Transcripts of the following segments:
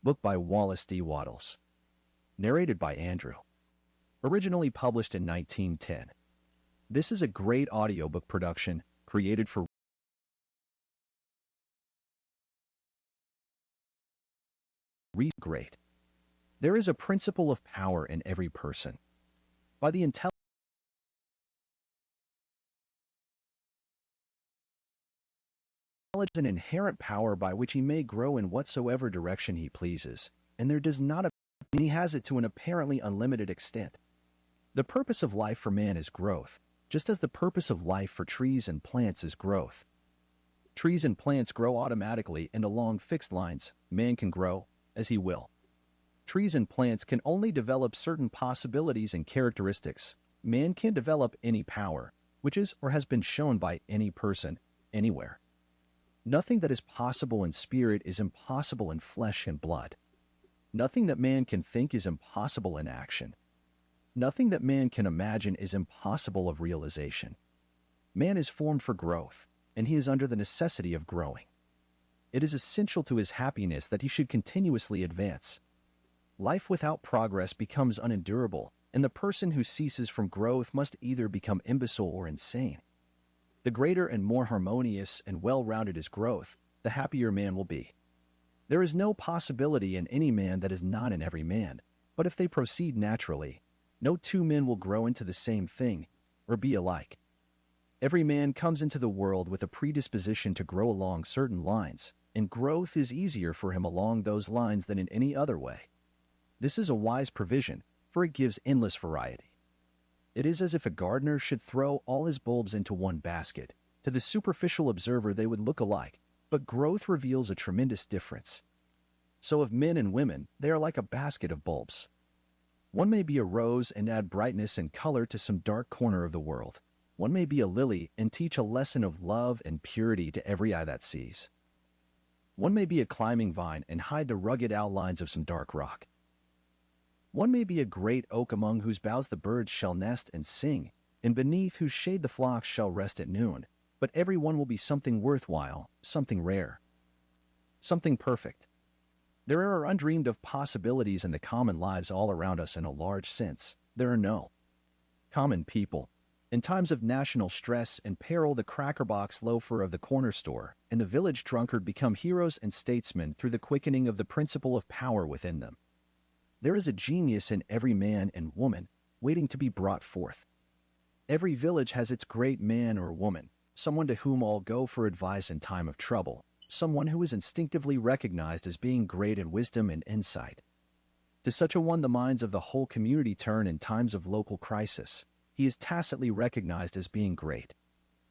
Book by Wallace D. Wattles. Narrated by Andrew. Originally published in 1910. This is a great audiobook production created for great. There is a principle of power in every person. By the intelligence an inherent power by which he may grow in whatsoever direction he pleases, and there does not he has it to an apparently unlimited extent. The purpose of life for man is growth, just as the purpose of life for trees and plants is growth. Trees and plants grow automatically and along fixed lines. Man can grow as he will. Trees and plants can only develop certain possibilities and characteristics. Man can't develop any power, which is or has been shown by any person, anywhere. Nothing that is possible in spirit is impossible in flesh and blood. Nothing that man can think is impossible in action. Nothing that man can imagine is impossible of realization. Man is formed for growth, and he is under the necessity of growing. It is essential to his happiness that he should continuously advance. Life without progress becomes unendurable, and the person who ceases from growth must either become imbecile or insane. The greater and more harmonious and well-rounded his growth, the happier man will be. There is no possibility in any man that is not in every man, but if they proceed naturally, no two men will grow into the same thing or be alike. Every man comes into the world with a predisposition to grow along certain lines, and growth is easier for him along those lines than in any other way. This is a wise provision, for it gives endless variety. It is as if a gardener should throw all his bulbs into one basket. To the superficial observer they would look alike, but growth reveals a tremendous difference. So of men and women, they are like a basket of bulbs. One may be a rose and add brightness and color to some dark corner of the world. One may be a lily and teach a lesson of love and purity to every eye that sees. One may be a climbing vine and hide the rugged outlines of some dark rock. One may be a great oak among whose boughs the birds shall nest and sing, and beneath whose shade the flocks shall rest at noon, but every one will be something worthwhile, something rare, something perfect. There are undreamed of possibilities in the common lives all around us in a large sense. There are no common people. In times of national stress and peril, the crackerbox loafer of the corner store and the village drunkard become heroes and statesmen through the quickening of the principle of power within them. There is a genius in every man and woman waiting to be brought forth. Every village has its great man or woman, someone to whom all go for advice in time of trouble, someone who is instinctively recognized as being great in wisdom and insight. To such a one the minds of the whole community turn in times of local crisis. He is tacitly recognized as being great.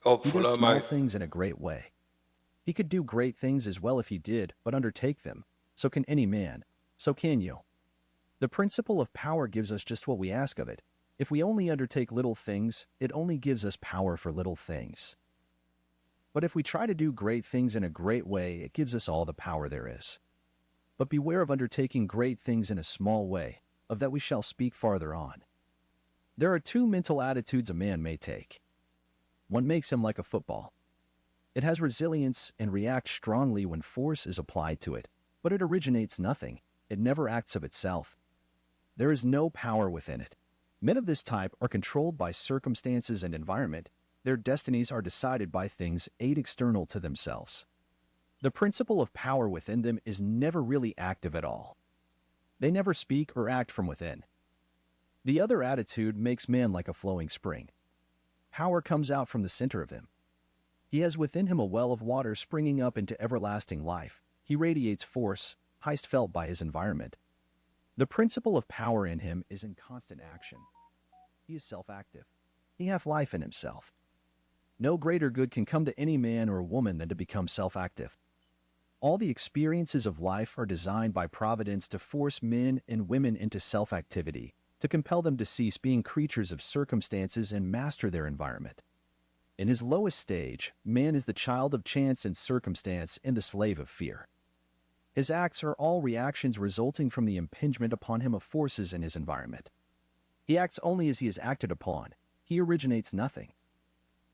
He does small things in a great way. He could do great things as well if he did, but undertake them. So can any man. So can you. The principle of power gives us just what we ask of it. If we only undertake little things, it only gives us power for little things. But if we try to do great things in a great way, it gives us all the power there is. But beware of undertaking great things in a small way, of that we shall speak farther on. There are two mental attitudes a man may take. One makes him like a football. It has resilience and reacts strongly when force is applied to it, but it originates nothing. It never acts of itself. There is no power within it. Men of this type are controlled by circumstances and environment. Their destinies are decided by things external to themselves. The principle of power within them is never really active at all. They never speak or act from within. The other attitude makes man like a flowing spring. Power comes out from the center of him. He has within him a well of water springing up into everlasting life. He radiates force, highest felt by his environment. The principle of power in him is in constant action. He is self-active. He hath life in himself. No greater good can come to any man or woman than to become self-active. All the experiences of life are designed by Providence to force men and women into self-activity, to compel them to cease being creatures of circumstances and master their environment. In his lowest stage, man is the child of chance and circumstance and the slave of fear. His acts are all reactions resulting from the impingement upon him of forces in his environment. He acts only as he is acted upon. He originates nothing.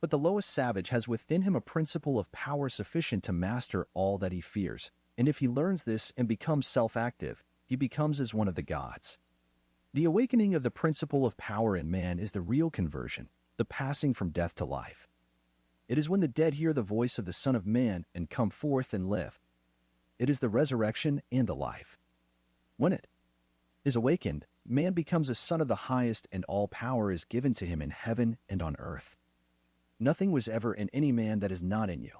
But the lowest savage has within him a principle of power sufficient to master all that he fears. And if he learns this and becomes self-active, he becomes as one of the gods. The awakening of the principle of power in man is the real conversion, the passing from death to life. It is when the dead hear the voice of the Son of Man and come forth and live. It is the resurrection and the life. When it is awakened, man becomes a son of the highest, and all power is given to him in heaven and on earth. Nothing was ever in any man that is not in you.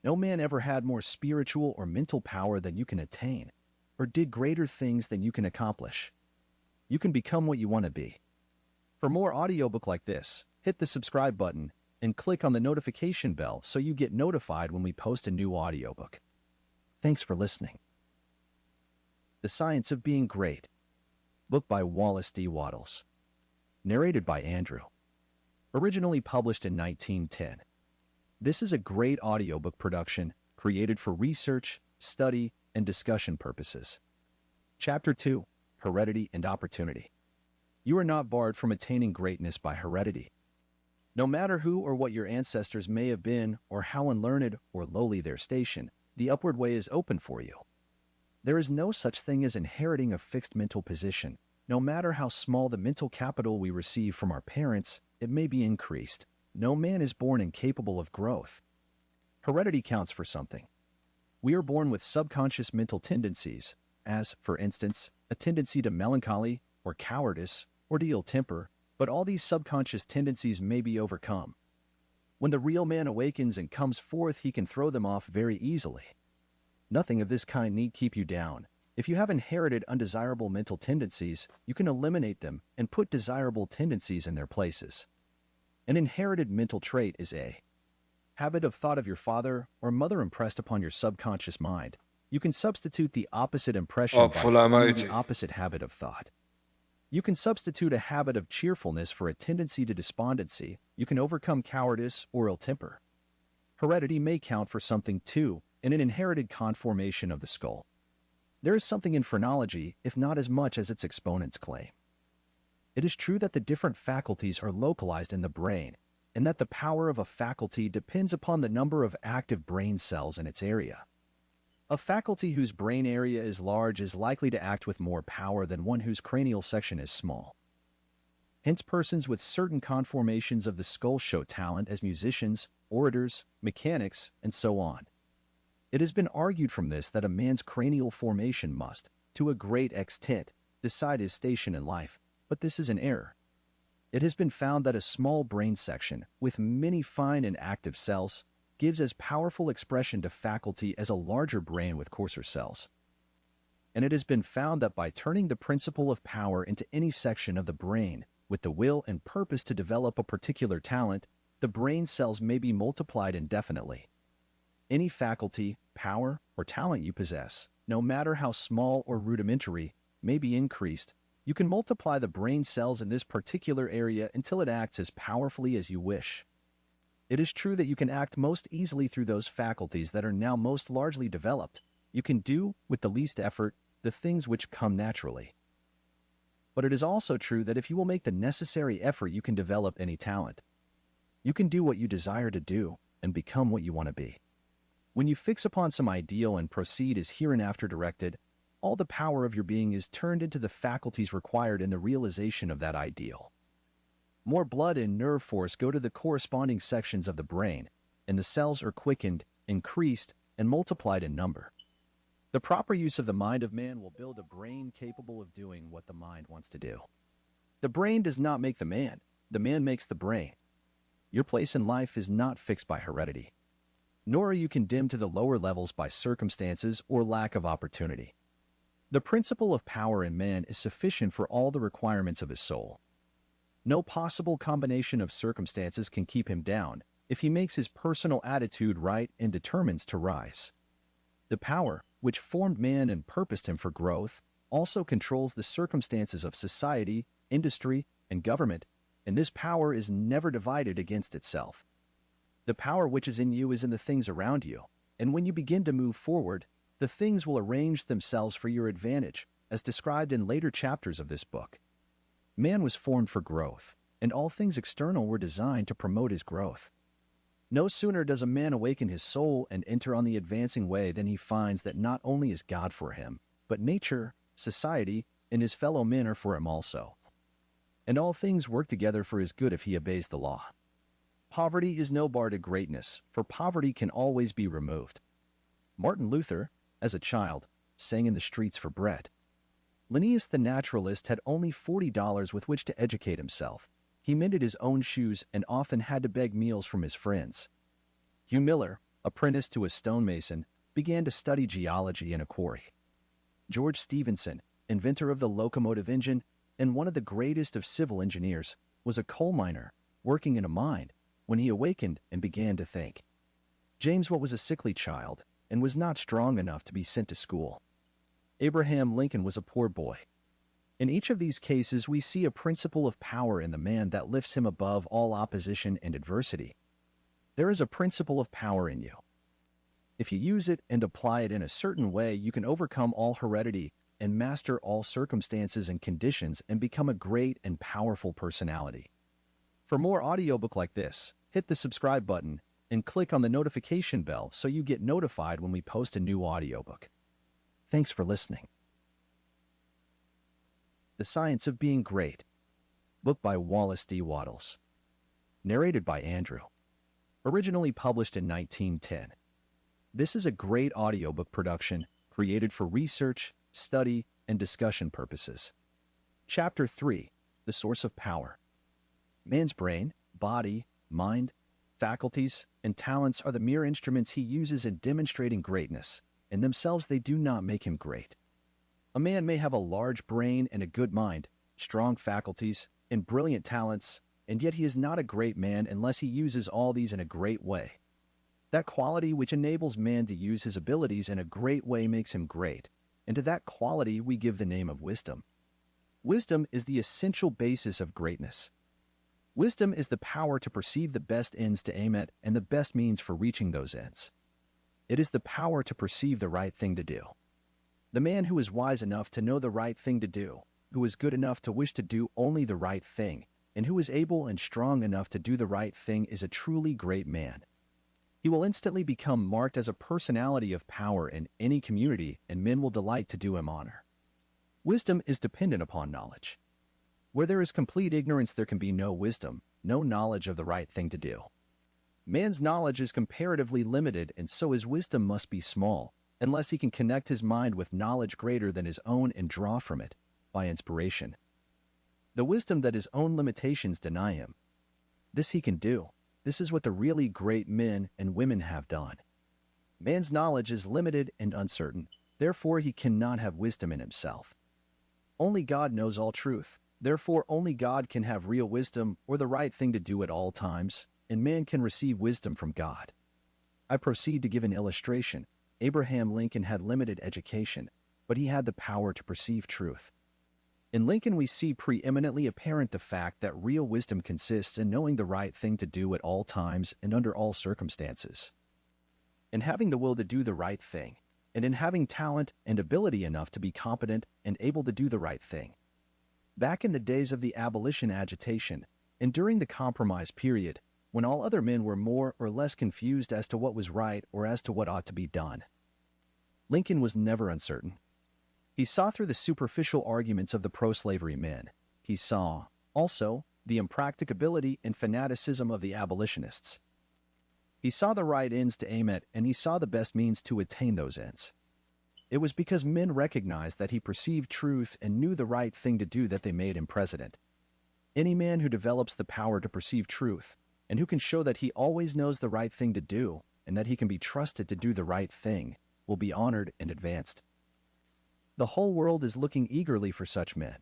No man ever had more spiritual or mental power than you can attain, or did greater things than you can accomplish. You can become what you want to be. For more audiobook like this, hit the subscribe button and click on the notification bell so you get notified when we post a new audiobook. Thanks for listening. The Science of Being Great. Book by Wallace D. Wattles. Narrated by Andrew. Originally published in 1910. This is a great audiobook production created for research, study, and discussion purposes. Chapter 2. Heredity and Opportunity. You are not barred from attaining greatness by heredity. No matter who or what your ancestors may have been, or how unlearned or lowly their station, the upward way is open for you. There is no such thing as inheriting a fixed mental position. No matter how small the mental capital we receive from our parents, it may be increased. No man is born incapable of growth. Heredity counts for something. We are born with subconscious mental tendencies, as, for instance, a tendency to melancholy, or cowardice, or to ill temper, but all these subconscious tendencies may be overcome. When the real man awakens and comes forth, he can throw them off very easily. Nothing of this kind need keep you down. If you have inherited undesirable mental tendencies, you can eliminate them and put desirable tendencies in their places. An inherited mental trait is a habit of thought of your father or mother impressed upon your subconscious mind. You can substitute the opposite impression by forming the opposite habit of thought. You can substitute a habit of cheerfulness for a tendency to despondency. You can overcome cowardice or ill temper. Heredity may count for something too, in an inherited conformation of the skull. There is something in phrenology, if not as much as its exponents claim. It is true that the different faculties are localized in the brain, and that the power of a faculty depends upon the number of active brain cells in its area. A faculty whose brain area is large is likely to act with more power than one whose cranial section is small. Hence, persons with certain conformations of the skull show talent as musicians, orators, mechanics, and so on. It has been argued from this that a man's cranial formation must, to a great extent, decide his station in life, but this is an error. It has been found that a small brain section, with many fine and active cells, gives as powerful expression to faculty as a larger brain with coarser cells. And it has been found that by turning the principle of power into any section of the brain, with the will and purpose to develop a particular talent, the brain cells may be multiplied indefinitely. Any faculty, power, or talent you possess, no matter how small or rudimentary, may be increased. You can multiply the brain cells in this particular area until it acts as powerfully as you wish. It is true that you can act most easily through those faculties that are now most largely developed. You can do, with the least effort, the things which come naturally. But it is also true that if you will make the necessary effort, you can develop any talent. You can do what you desire to do and become what you want to be. When you fix upon some ideal and proceed as hereinafter directed, all the power of your being is turned into the faculties required in the realization of that ideal. More blood and nerve force go to the corresponding sections of the brain, and the cells are quickened, increased, and multiplied in number. The proper use of the mind of man will build a brain capable of doing what the mind wants to do. The brain does not make the man makes the brain. Your place in life is not fixed by heredity, nor are you condemned to the lower levels by circumstances or lack of opportunity. The principle of power in man is sufficient for all the requirements of his soul. No possible combination of circumstances can keep him down if he makes his personal attitude right and determines to rise. The power, which formed man and purposed him for growth, also controls the circumstances of society, industry, and government, and this power is never divided against itself. The power which is in you is in the things around you, and when you begin to move forward, the things will arrange themselves for your advantage, as described in later chapters of this book. Man was formed for growth, and all things external were designed to promote his growth. No sooner does a man awaken his soul and enter on the advancing way than he finds that not only is God for him, but nature, society, and his fellow men are for him also. And all things work together for his good if he obeys the law. Poverty is no bar to greatness, for poverty can always be removed. Martin Luther, as a child, sang in the streets for bread. Linnaeus the naturalist had only $40 with which to educate himself. He mended his own shoes and often had to beg meals from his friends. Hugh Miller, apprentice to a stonemason, began to study geology in a quarry. George Stephenson, inventor of the locomotive engine and one of the greatest of civil engineers, was a coal miner working in a mine when he awakened and began to think. James was a sickly child and was not strong enough to be sent to school. Abraham Lincoln was a poor boy. In each of these cases, we see a principle of power in the man that lifts him above all opposition and adversity. There is a principle of power in you. If you use it and apply it in a certain way, you can overcome all heredity and master all circumstances and conditions and become a great and powerful personality. For more audiobook like this, hit the subscribe button and click on the notification bell so you get notified when we post a new audiobook. Thanks for listening. The Science of Being Great, book by Wallace D. Wattles. Narrated by Andrew. Originally published in 1910. This is a great audiobook production created for research, study, and discussion purposes. Chapter 3, The Source of Power. Man's brain, body, mind, faculties, and talents are the mere instruments he uses in demonstrating greatness. In themselves, they do not make him great. A man may have a large brain and a good mind, strong faculties, and brilliant talents, and yet he is not a great man unless he uses all these in a great way. That quality which enables man to use his abilities in a great way makes him great, and to that quality we give the name of wisdom. Wisdom is the essential basis of greatness. Wisdom is the power to perceive the best ends to aim at and the best means for reaching those ends. It is the power to perceive the right thing to do. The man who is wise enough to know the right thing to do, who is good enough to wish to do only the right thing, and who is able and strong enough to do the right thing is a truly great man. He will instantly become marked as a personality of power in any community, and men will delight to do him honor. Wisdom is dependent upon knowledge. Where there is complete ignorance, there can be no wisdom, no knowledge of the right thing to do. Man's knowledge is comparatively limited, and so his wisdom must be small, unless he can connect his mind with knowledge greater than his own and draw from it, by inspiration, the wisdom that his own limitations deny him. This he can do. This is what the really great men and women have done. Man's knowledge is limited and uncertain, therefore he cannot have wisdom in himself. Only God knows all truth, therefore only God can have real wisdom or the right thing to do at all times, and man can receive wisdom from God. I proceed to give an illustration. Abraham Lincoln had limited education, but he had the power to perceive truth. In Lincoln, we see preeminently apparent the fact that real wisdom consists in knowing the right thing to do at all times and under all circumstances. In having the will to do the right thing, and in having talent and ability enough to be competent and able to do the right thing. Back in the days of the abolition agitation, and during the compromise period, when all other men were more or less confused as to what was right or as to what ought to be done, Lincoln was never uncertain. He saw through the superficial arguments of the pro-slavery men. He saw, also, the impracticability and fanaticism of the abolitionists. He saw the right ends to aim at, and he saw the best means to attain those ends. It was because men recognized that he perceived truth and knew the right thing to do that they made him president. Any man who develops the power to perceive truth, and who can show that he always knows the right thing to do, and that he can be trusted to do the right thing, will be honored and advanced. The whole world is looking eagerly for such men.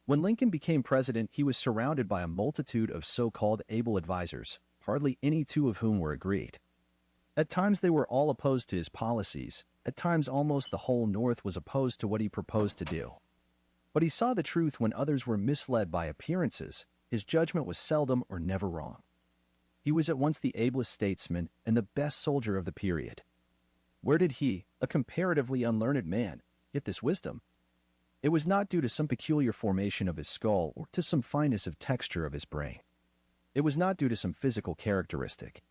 When Lincoln became president, he was surrounded by a multitude of so-called able advisors, hardly any two of whom were agreed. At times they were all opposed to his policies, at times almost the whole North was opposed to what he proposed to do. But he saw the truth when others were misled by appearances. His judgment was seldom or never wrong. He was at once the ablest statesman and the best soldier of the period. Where did he, a comparatively unlearned man, get this wisdom? It was not due to some peculiar formation of his skull or to some fineness of texture of his brain. It was not due to some physical characteristic.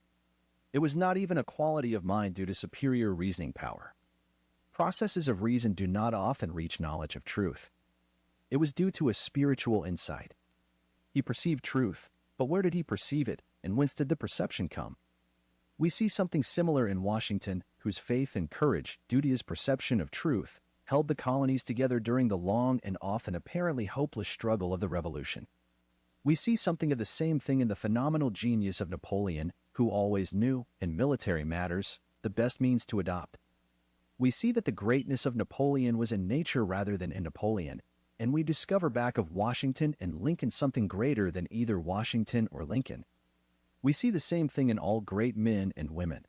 It was not even a quality of mind due to superior reasoning power. Processes of reason do not often reach knowledge of truth. It was due to a spiritual insight. He perceived truth, but where did he perceive it, and whence did the perception come? We see something similar in Washington, whose faith and courage, due to his perception of truth, held the colonies together during the long and often apparently hopeless struggle of the Revolution. We see something of the same thing in the phenomenal genius of Napoleon, who always knew, in military matters, the best means to adopt. We see that the greatness of Napoleon was in nature rather than in Napoleon, and we discover back of Washington and Lincoln something greater than either Washington or Lincoln. We see the same thing in all great men and women.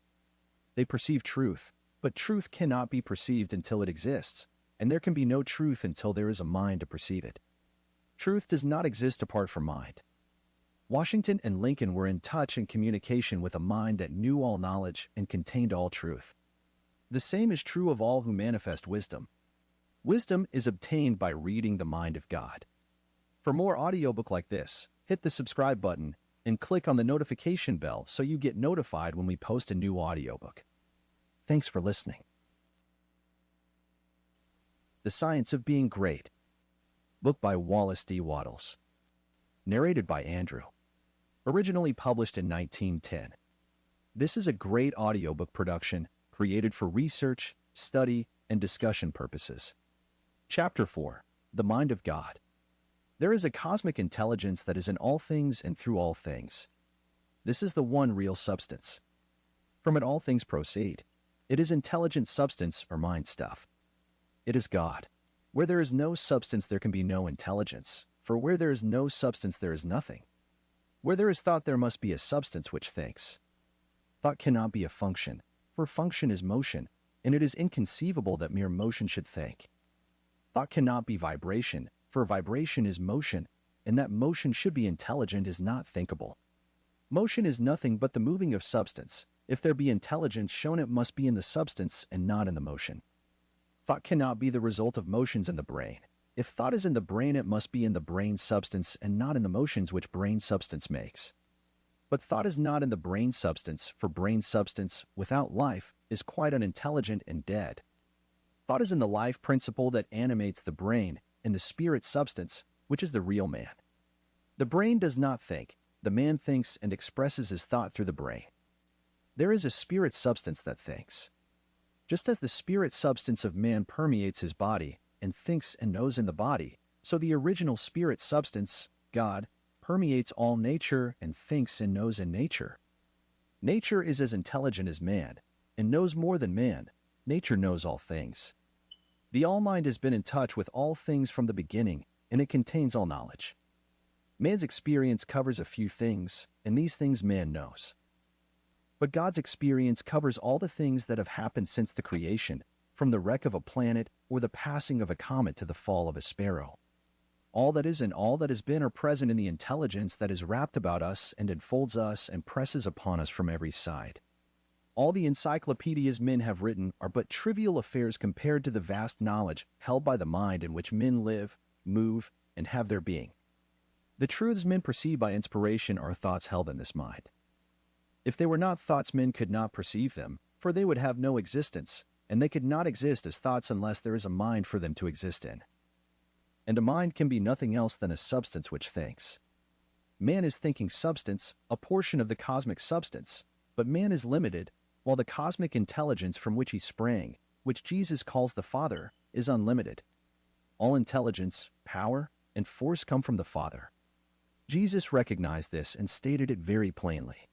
They perceive truth, but truth cannot be perceived until it exists, and there can be no truth until there is a mind to perceive it. Truth does not exist apart from mind. Washington and Lincoln were in touch and communication with a mind that knew all knowledge and contained all truth. The same is true of all who manifest wisdom. Wisdom is obtained by reading the mind of God. For more audiobook like this, hit the subscribe button and click on the notification bell so you get notified when we post a new audiobook. Thanks for listening. The Science of Being Great. Book by Wallace D. Wattles. Narrated by Andrew. Originally published in 1910. This is a great audiobook production created for research, study, and discussion purposes. Chapter 4. The Mind of God. There is a cosmic intelligence that is in all things and through all things. This is the one real substance. From it all things proceed. It is intelligent substance or mind stuff. It is God. Where there is no substance there can be no intelligence, for where there is no substance there is nothing. Where there is thought there must be a substance which thinks. Thought cannot be a function, for function is motion, and it is inconceivable that mere motion should think. Thought cannot be vibration, for vibration is motion, and that motion should be intelligent is not thinkable. Motion is nothing but the moving of substance. If there be intelligence shown, it must be in the substance and not in the motion. Thought cannot be the result of motions in the brain. If thought is in the brain, it must be in the brain substance and not in the motions which brain substance makes. But thought is not in the brain substance, for brain substance, without life, is quite unintelligent and dead. Thought is in the life principle that animates the brain, and the spirit substance, which is the real man. The brain does not think. The man thinks and expresses his thought through the brain. There is a spirit substance that thinks. Just as the spirit substance of man permeates his body and thinks and knows in the body, so the original spirit substance, God, permeates all nature and thinks and knows in nature. Nature is as intelligent as man, and knows more than man. Nature knows all things. The All-Mind has been in touch with all things from the beginning, and it contains all knowledge. Man's experience covers a few things, and these things man knows. But God's experience covers all the things that have happened since the creation, from the wreck of a planet or the passing of a comet to the fall of a sparrow. All that is and all that has been are present in the intelligence that is wrapped about us and enfolds us and presses upon us from every side. All the encyclopedias men have written are but trivial affairs compared to the vast knowledge held by the mind in which men live, move, and have their being. The truths men perceive by inspiration are thoughts held in this mind. If they were not thoughts, men could not perceive them, for they would have no existence, and they could not exist as thoughts unless there is a mind for them to exist in. And a mind can be nothing else than a substance which thinks. Man is thinking substance, a portion of the cosmic substance, but man is limited, while the cosmic intelligence from which he sprang, which Jesus calls the Father, is unlimited. All intelligence, power, and force come from the Father. Jesus recognized this and stated it very plainly.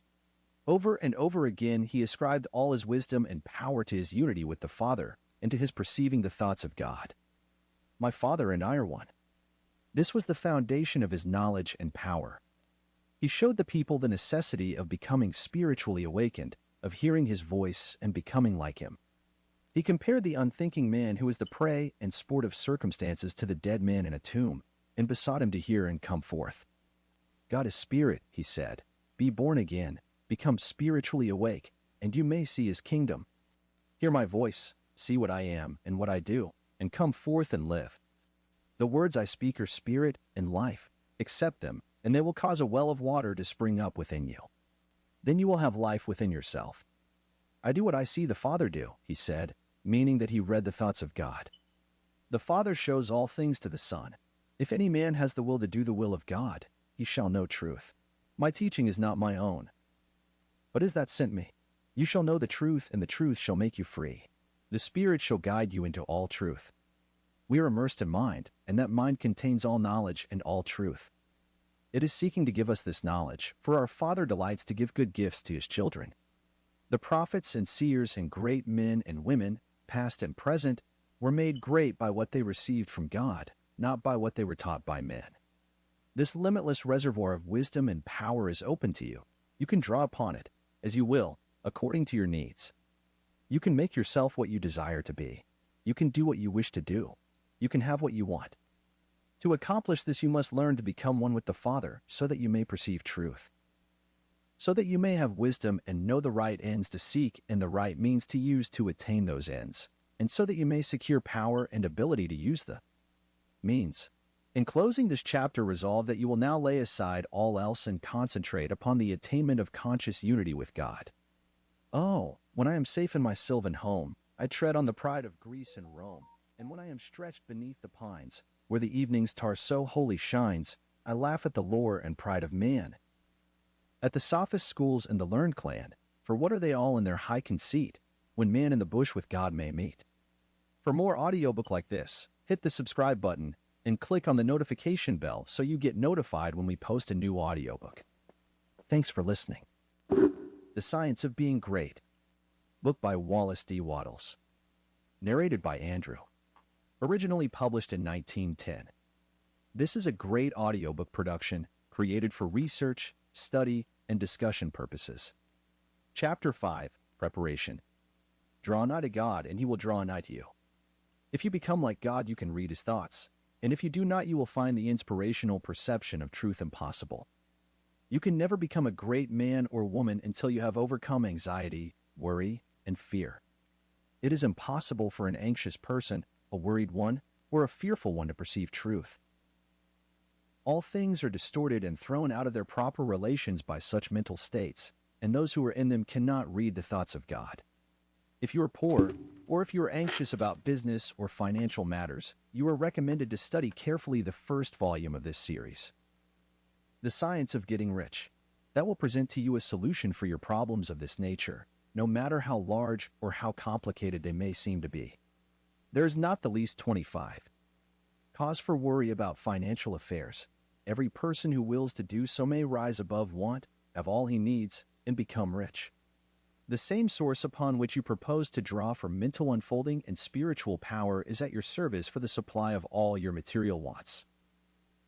Over and over again, he ascribed all his wisdom and power to his unity with the Father and to his perceiving the thoughts of God. My Father and I are one. This was the foundation of his knowledge and power. He showed the people the necessity of becoming spiritually awakened, of hearing his voice and becoming like him. He compared the unthinking man who is the prey and sport of circumstances to the dead man in a tomb, and besought him to hear and come forth. God is spirit, he said. Be born again. Become spiritually awake, and you may see his kingdom. Hear my voice, see what I am and what I do, and come forth and live. The words I speak are spirit and life. Accept them, and they will cause a well of water to spring up within you. Then you will have life within yourself. I do what I see the Father do, he said, meaning that he read the thoughts of God. The Father shows all things to the Son. If any man has the will to do the will of God, he shall know truth. My teaching is not my own, but is that sent me. You shall know the truth, and the truth shall make you free. The Spirit shall guide you into all truth. We are immersed in mind, and that mind contains all knowledge and all truth. It is seeking to give us this knowledge, for our Father delights to give good gifts to his children. The prophets and seers and great men and women, past and present, were made great by what they received from God, not by what they were taught by men. This limitless reservoir of wisdom and power is open to you. You can draw upon it, as you will, according to your needs. You can make yourself what you desire to be. You can do what you wish to do. You can have what you want. To accomplish this, you must learn to become one with the Father so that you may perceive truth, so that you may have wisdom and know the right ends to seek and the right means to use to attain those ends, and so that you may secure power and ability to use the means. In closing this chapter, resolve that you will now lay aside all else and concentrate upon the attainment of conscious unity with God. Oh, when I am safe in my sylvan home, I tread on the pride of Greece and Rome, and when I am stretched beneath the pines, where the evening's star so wholly shines, I laugh at the lore and pride of man. At the sophist schools and the learned clan, for what are they all in their high conceit, when man in the bush with God may meet? For more audiobook like this, hit the subscribe button and click on the notification bell so you get notified when we post a new audiobook. Thanks for listening. The Science of Being Great, book by Wallace D. Wattles. Narrated by Andrew. Originally published in 1910. This is a great audiobook production created for research, study, and discussion purposes. Chapter 5, Preparation. Draw nigh to God, and he will draw nigh to you. If you become like God, you can read his thoughts, and if you do not, you will find the inspirational perception of truth impossible. You can never become a great man or woman until you have overcome anxiety, worry, and fear. It is impossible for an anxious person, a worried one, or a fearful one to perceive truth. All things are distorted and thrown out of their proper relations by such mental states, and those who are in them cannot read the thoughts of God. If you are poor, or if you are anxious about business or financial matters, you are recommended to study carefully the first volume of this series, The Science of Getting Rich. That will present to you a solution for your problems of this nature, no matter how large or how complicated they may seem to be. There is not the least 25 cause for worry about financial affairs. Every person who wills to do so may rise above want, have all he needs, and become rich. The same source upon which you propose to draw for mental unfolding and spiritual power is at your service for the supply of all your material wants.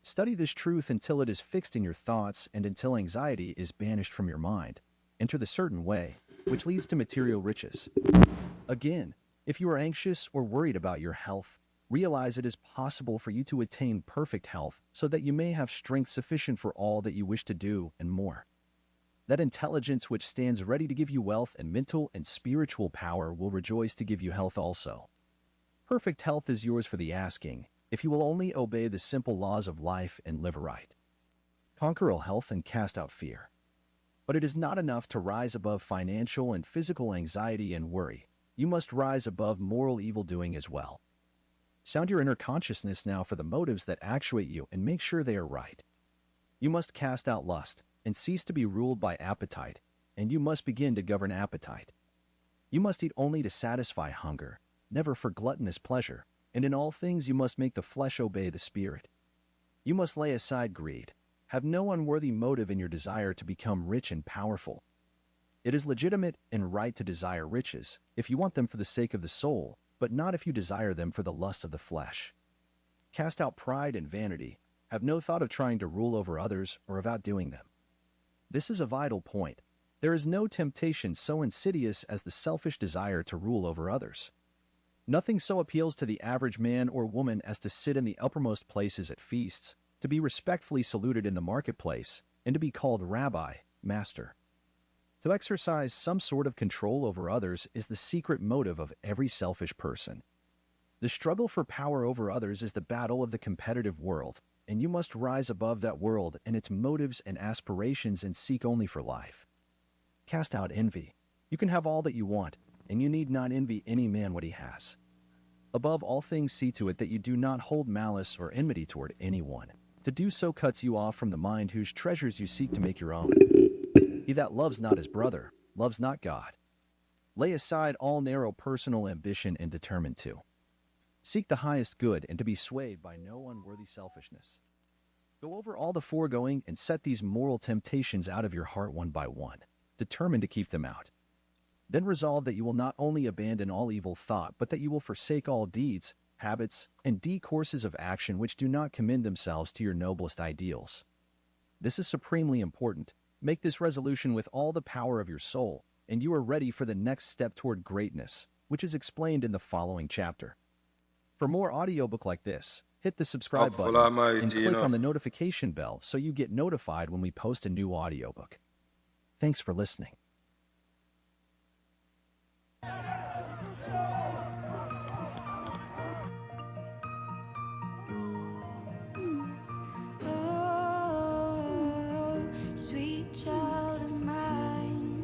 Study this truth until it is fixed in your thoughts and until anxiety is banished from your mind. Enter the certain way, which leads to material riches. Again, if you are anxious or worried about your health, realize it is possible for you to attain perfect health so that you may have strength sufficient for all that you wish to do and more. That intelligence which stands ready to give you wealth and mental and spiritual power will rejoice to give you health also. Perfect health is yours for the asking, if you will only obey the simple laws of life and live aright. Conquer ill health and cast out fear. But it is not enough to rise above financial and physical anxiety and worry. You must rise above moral evildoing as well. Sound your inner consciousness now for the motives that actuate you and make sure they are right. You must cast out lust and cease to be ruled by appetite, and you must begin to govern appetite. You must eat only to satisfy hunger, never for gluttonous pleasure, and in all things you must make the flesh obey the spirit. You must lay aside greed. Have no unworthy motive in your desire to become rich and powerful. It is legitimate and right to desire riches if you want them for the sake of the soul, but not if you desire them for the lust of the flesh. Cast out pride and vanity. Have no thought of trying to rule over others or of outdoing them. This is a vital point. There is no temptation so insidious as the selfish desire to rule over others. Nothing so appeals to the average man or woman as to sit in the uppermost places at feasts, to be respectfully saluted in the marketplace, and to be called rabbi, master. To exercise some sort of control over others is the secret motive of every selfish person. The struggle for power over others is the battle of the competitive world, and you must rise above that world and its motives and aspirations and seek only for life. Cast out envy. You can have all that you want, and you need not envy any man what he has. Above all things, see to it that you do not hold malice or enmity toward anyone. To do so cuts you off from the mind whose treasures you seek to make your own. He that loves not his brother loves not God. Lay aside all narrow personal ambition and determine to seek the highest good and to be swayed by no unworthy selfishness. Go over all the foregoing and set these moral temptations out of your heart one by one, determined to keep them out. Then resolve that you will not only abandon all evil thought, but that you will forsake all deeds, habits, and courses of action which do not commend themselves to your noblest ideals. This is supremely important. Make this resolution with all the power of your soul, and you are ready for the next step toward greatness, which is explained in the following chapter. For more audiobook like this, hit the subscribe button and click on the notification bell so you get notified when we post a new audiobook. Thanks for listening. Oh, sweet child of mine.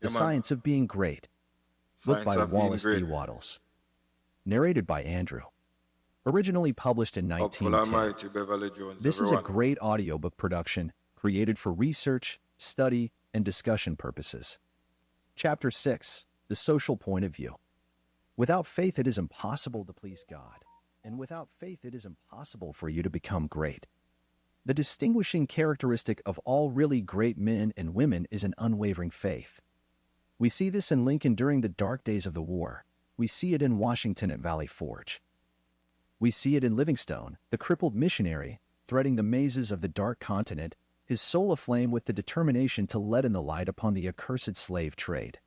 The Science of Being Great, book by Wallace D. Wattles. Narrated by Andrew. Originally published in 1910. This is a great audiobook production created for research, study, and discussion purposes. Chapter 6, The Social Point of View. Without faith it is impossible to please God, and without faith it is impossible for you to become great. The distinguishing characteristic of all really great men and women is an unwavering faith. We see this in Lincoln during the dark days of the war. We see it in Washington at Valley Forge. We see it in Livingstone, the crippled missionary, threading the mazes of the dark continent, his soul aflame with the determination to let in the light upon the accursed slave trade.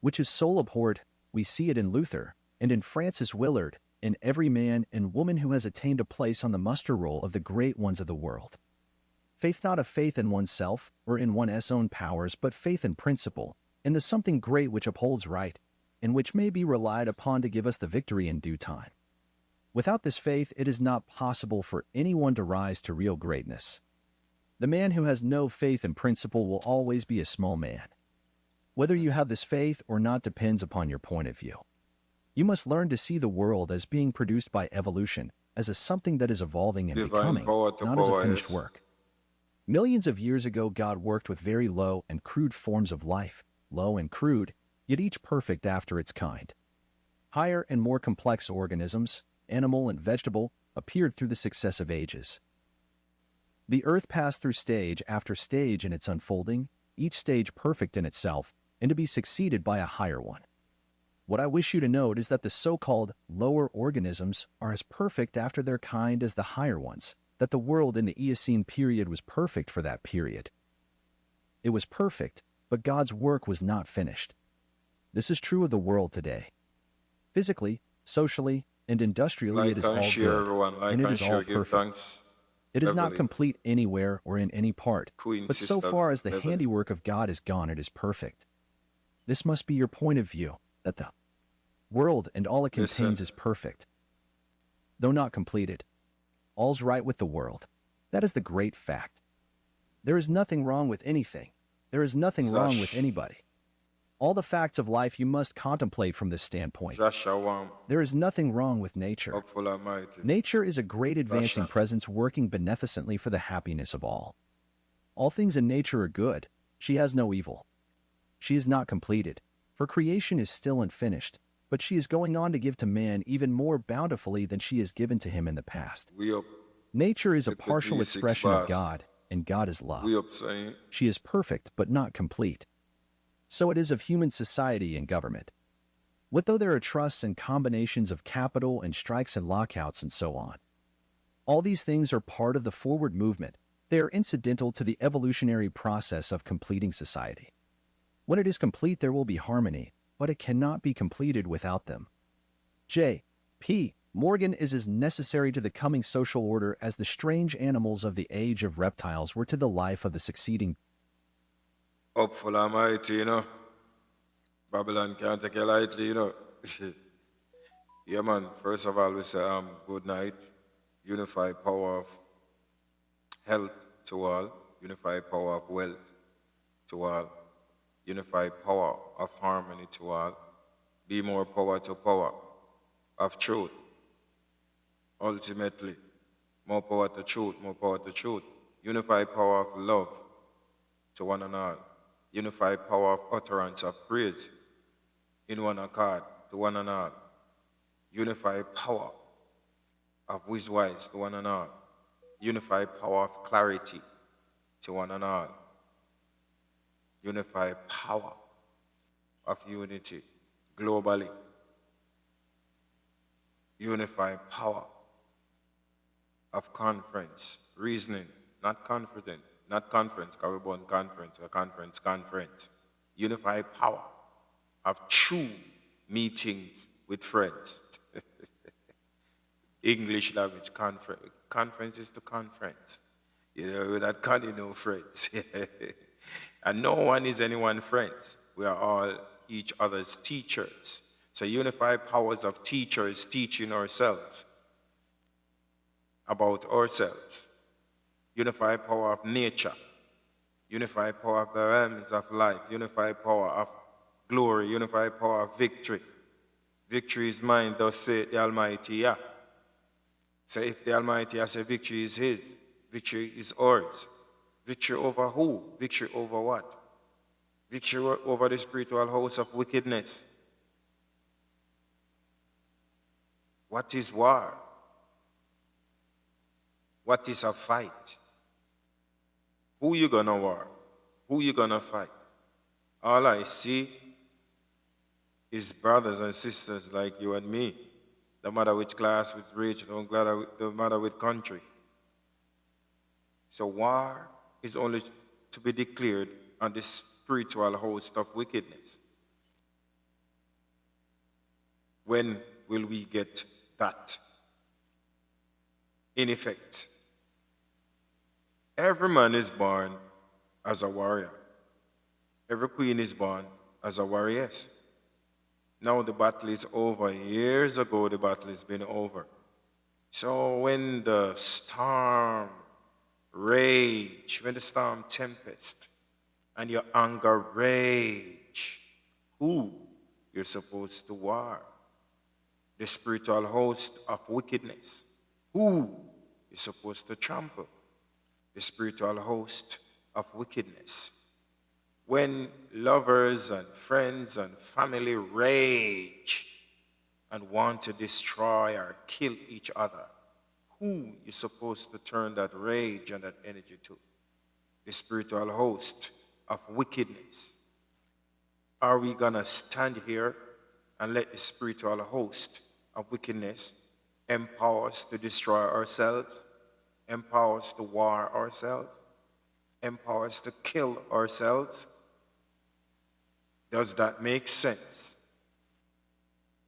Which his soul abhorred, we see it in Luther, and in Francis Willard, in every man and woman who has attained a place on the muster roll of the great ones of the world. Faith not a faith in oneself or in one's own powers, but faith in principle, in the something great which upholds right, and which may be relied upon to give us the victory in due time. Without this faith, it is not possible for anyone to rise to real greatness. The man who has no faith in principle will always be a small man. Whether you have this faith or not depends upon your point of view. You must learn to see the world as being produced by evolution, as a something that is evolving and becoming, not as a finished work. Millions of years ago, God worked with very low and crude forms of life, low and crude, yet each perfect after its kind. Higher and more complex organisms, animal and vegetable, appeared through the successive ages. The earth passed through stage after stage in its unfolding, each stage perfect in itself, and to be succeeded by a higher one. What I wish you to note is that the so-called lower organisms are as perfect after their kind as the higher ones, that the world in the Eocene period was perfect for that period. It was perfect, but God's work was not finished. This is true of the world today. Physically, socially, and industrially it is all good, and it is all perfect. It is not complete anywhere or in any part, but so far as the handiwork of God is gone, it is perfect. This must be your point of view, that the world and all it contains is perfect. Though not completed, all's right with the world. That is the great fact. There is nothing wrong with anything. There is nothing wrong with anybody. All the facts of life you must contemplate from this standpoint. There is nothing wrong with nature. Nature is a great advancing presence working beneficently for the happiness of all. All things in nature are good. She has no evil. She is not completed, for creation is still unfinished, but she is going on to give to man even more bountifully than she has given to him in the past. Nature is a partial expression of God, and God is love. She is perfect, but not complete. So it is of human society and government. What though there are trusts and combinations of capital and strikes and lockouts and so on? All these things are part of the forward movement. They are incidental to the evolutionary process of completing society. When it is complete, there will be harmony, but it cannot be completed without them. J. P. Morgan is as necessary to the coming social order as the strange animals of the age of reptiles were to the life of the succeeding. Hopeful Almighty, Babylon can't take it lightly, Yeah, man. First of all, we say good night. Unified power of health to all, unified power of wealth to all, unified power of harmony to all, be more power to power of truth. Ultimately, more power to truth, more power to truth. Unified power of love to one and all. Unified power of utterance of praise in one accord to one and all. Unified power of wise to one and all. Unified power of clarity to one and all. Unified power of unity globally. Unified power of conference, reasoning, not confident, not conference, Caribbean conference, or conference. Unified power of true meetings with friends. English language conference. Conference is to conference. You know, we're not calling no friends. And no one is anyone's friends. We are all each other's teachers. So unified powers of teachers teaching ourselves about ourselves. Unified power of nature. Unified power of the realms of life. Unified power of glory. Unified power of victory. Victory is mine, thus saith the Almighty Yah. So if the Almighty Yah said victory is his, victory is ours. Victory over who? Victory over what? Victory over the spiritual house of wickedness. What is war? What is a fight? Who you gonna war? Who you gonna fight? All I see is brothers and sisters like you and me. No matter which class, which rich, no matter which country. So war is only to be declared on the spiritual host of wickedness. When will we get that? In effect, every man is born as a warrior. Every queen is born as a warrioress. Now the battle is over. Years ago, the battle has been over. So when the storm rage, when the storm tempest, and your anger rage, who you're supposed to war? The spiritual host of wickedness. Who you're supposed to trample? The spiritual host of wickedness. When lovers and friends and family rage and want to destroy or kill each other, who is supposed to turn that rage and that energy to? The spiritual host of wickedness. Are we going to stand here and let the spiritual host of wickedness empower us to destroy ourselves, empower us to war ourselves, empower us to kill ourselves? Does that make sense?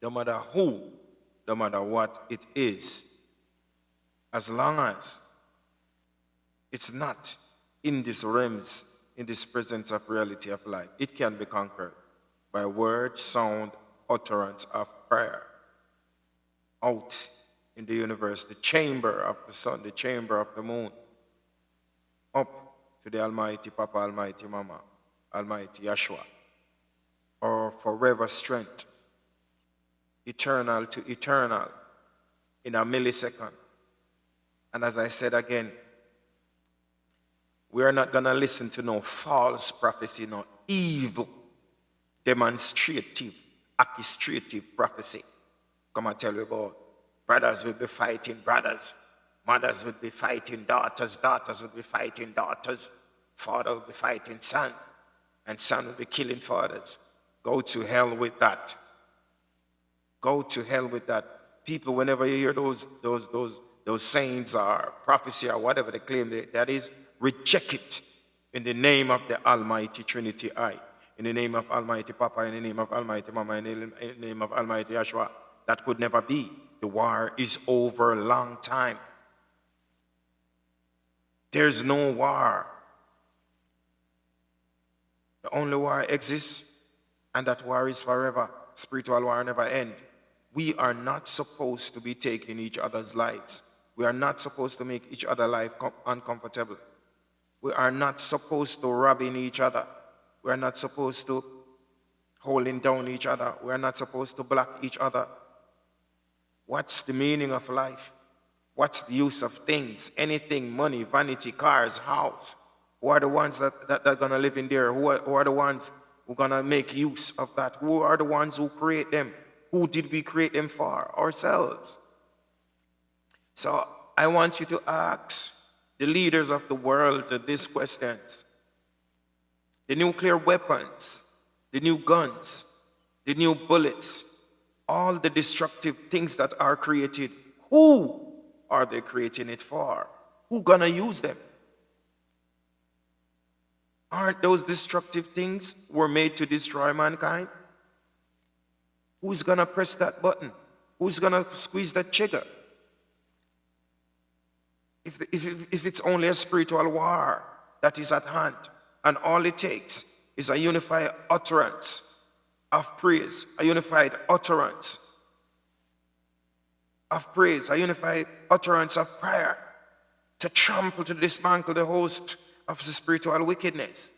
No matter who, no matter what it is, as long as it's not in these realms, in this presence of reality of life, it can be conquered by word, sound, utterance of prayer. Out in the universe, the chamber of the sun, the chamber of the moon, up to the Almighty Papa, Almighty Mama, Almighty Yahshua, or forever strength, eternal to eternal, in a millisecond. And as I said again, we are not going to listen to no false prophecy, no evil, demonstrative, orchestrative prophecy. Come and tell you about brothers will be fighting brothers, mothers will be fighting daughters, daughters will be fighting daughters, father will be fighting son, and son will be killing fathers. Go to hell with that. Go to hell with that. People, whenever you hear those sayings or prophecy or whatever they claim that is, reject it in the name of the Almighty Trinity I, in the name of Almighty Papa, in the name of Almighty Mama, in the name of Almighty Yahshua. That could never be. The war is over a long time. There's no war. The only war exists, and that war is forever. Spiritual war never ends. We are not supposed to be taking each other's lives. We are not supposed to make each other life uncomfortable. We are not supposed to robbing each other. We are not supposed to holding down each other. We are not supposed to block each other. What's the meaning of life? What's the use of things? Anything, money, vanity, cars, house. Who are the ones that are going to live in there? Who are the ones who are going to make use of that? Who are the ones who create them? Who did we create them for? Ourselves. So I want you to ask the leaders of the world these questions. The nuclear weapons, the new guns, the new bullets, all the destructive things that are created, who are they creating it for? Who gonna use them? Aren't those destructive things were made to destroy mankind? Who's gonna press that button? Who's gonna squeeze that trigger? If it's only a spiritual war that is at hand, and all it takes is a unified utterance of praise, a unified utterance of praise, a unified utterance of prayer to trample, to dismantle the host of the spiritual wickedness.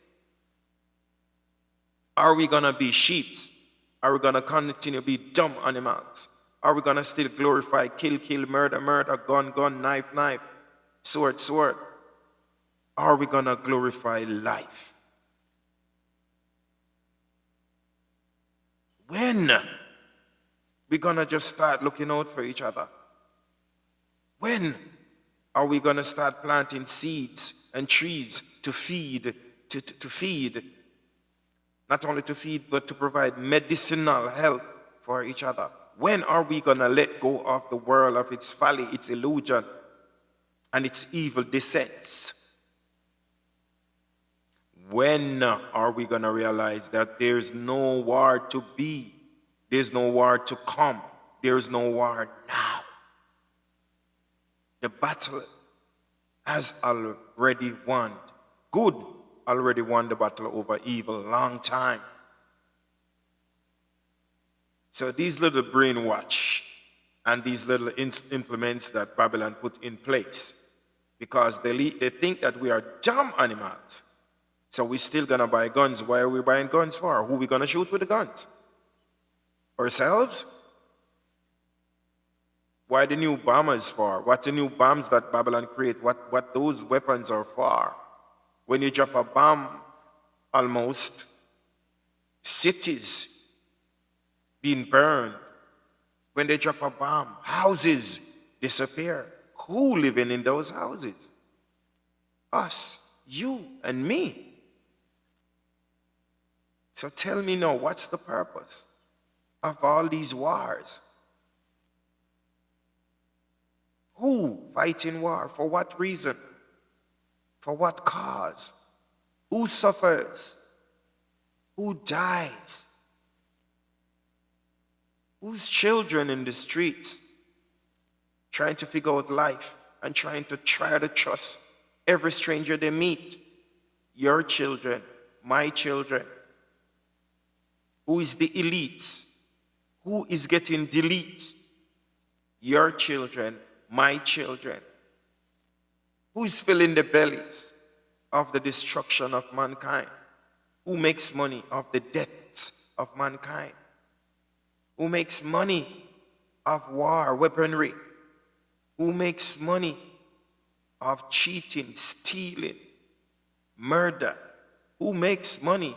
Are we going to be sheep? Are we going to continue to be dumb animals? Are we going to still glorify kill, kill, murder, murder, gun, gun, knife, knife, sword, sword? Are we going to glorify life? When we going to just start looking out for each other? When are we going to start planting seeds and trees to feed, to feed, not only to feed, but to provide medicinal help for each other? When are we going to let go of the world, of its folly, its illusion, and its evil descents? When are we going to realize that there's no war to be, there's no war to come, there's no war now? The battle has already won. Good already won the battle over evil long time. So these little brainwash and these little implements that Babylon put in place, because they think that we are dumb animals. So we're still going to buy guns. Why are we buying guns for? Who are we going to shoot with the guns? Ourselves? Why the new bombers for? What the new bombs that Babylon create? What those weapons are for? When you drop a bomb, almost cities being burned. When they drop a bomb, houses disappear. Who living in those houses? Us, you, and me. So tell me now, what's the purpose of all these wars? Who fighting war? For what reason? For what cause? Who suffers? Who dies? Whose children in the streets trying to figure out life and trying to trust every stranger they meet? Your children, my children. Who is the elite? Who is getting delete? Your children, my children. Who is filling the bellies of the destruction of mankind? Who makes money of the deaths of mankind? Who makes money of war, weaponry? Who makes money of cheating, stealing, murder? Who makes money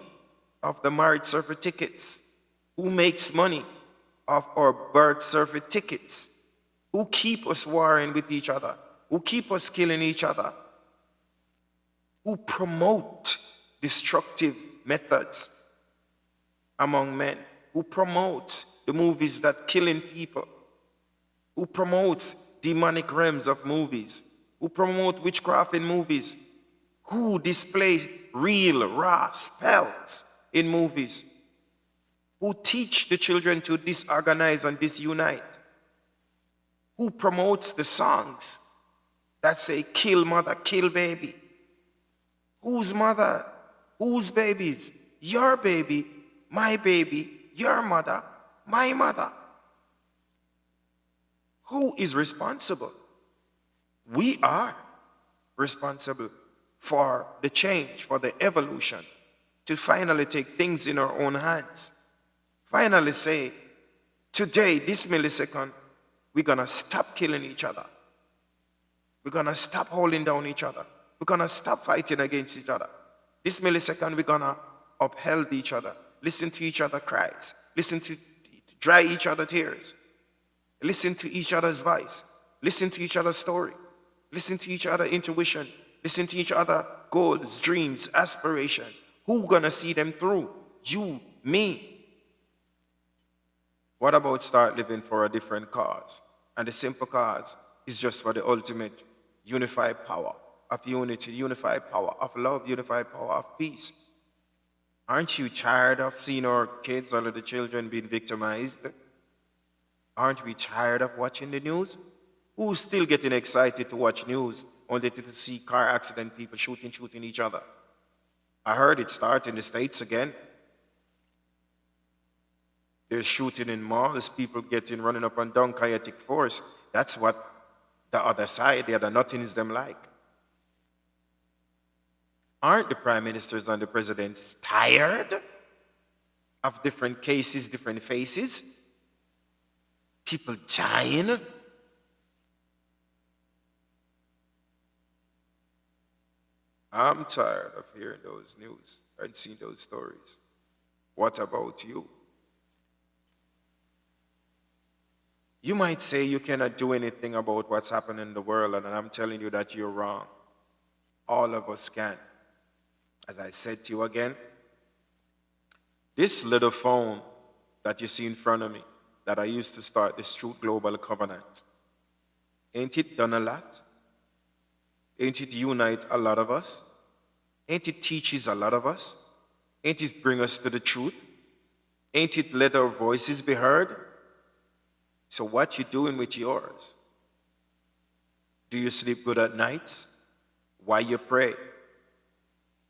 of the marriage certificates? Who makes money of our birth certificates? Who keep us warring with each other? Who keep us killing each other? Who promote destructive methods among men? Who promotes the movies that killing people? Who promotes demonic realms of movies? Who promote witchcraft in movies? Who display real raw spells in movies? Who teach the children to disorganize and disunite? Who promotes the songs that say kill mother, kill baby? Whose mother? Whose babies? Your baby, my baby, your mother, my mother. Who is responsible? We are responsible for the change, for the evolution, to finally take things in our own hands. Finally say, today, this millisecond, we're going to stop killing each other. We're going to stop holding down each other. We're going to stop fighting against each other. This millisecond, we're going to uphold each other. Listen to each other's cries. Listen to dry each other's tears. Listen to each other's voice. Listen to each other's story. Listen to each other's intuition. Listen to each other's goals, dreams, aspirations. Who gonna see them through? You, me. What about start living for a different cause? And the simple cause is just for the ultimate unified power of unity, unified power of love, unified power of peace. Aren't you tired of seeing our kids, all of the children being victimized? Aren't we tired of watching the news? Who's still getting excited to watch news only to see car accident, people shooting each other? I heard it start in the States again. There's shooting in malls, people running up and down chaotic force. That's what the other side, the other nothing is them like. Aren't the prime ministers and the presidents tired of different cases, different faces? People dying? I'm tired of hearing those news and seeing those stories. What about you? You might say you cannot do anything about what's happening in the world, and I'm telling you that you're wrong. All of us can. As I said to you again, this little phone that you see in front of me, that I used to start this Truth Global Covenant, ain't it done a lot? Ain't it unite a lot of us? Ain't it teaches a lot of us? Ain't it bring us to the truth? Ain't it let our voices be heard? So what you doing with yours? Do you sleep good at nights? Why you pray?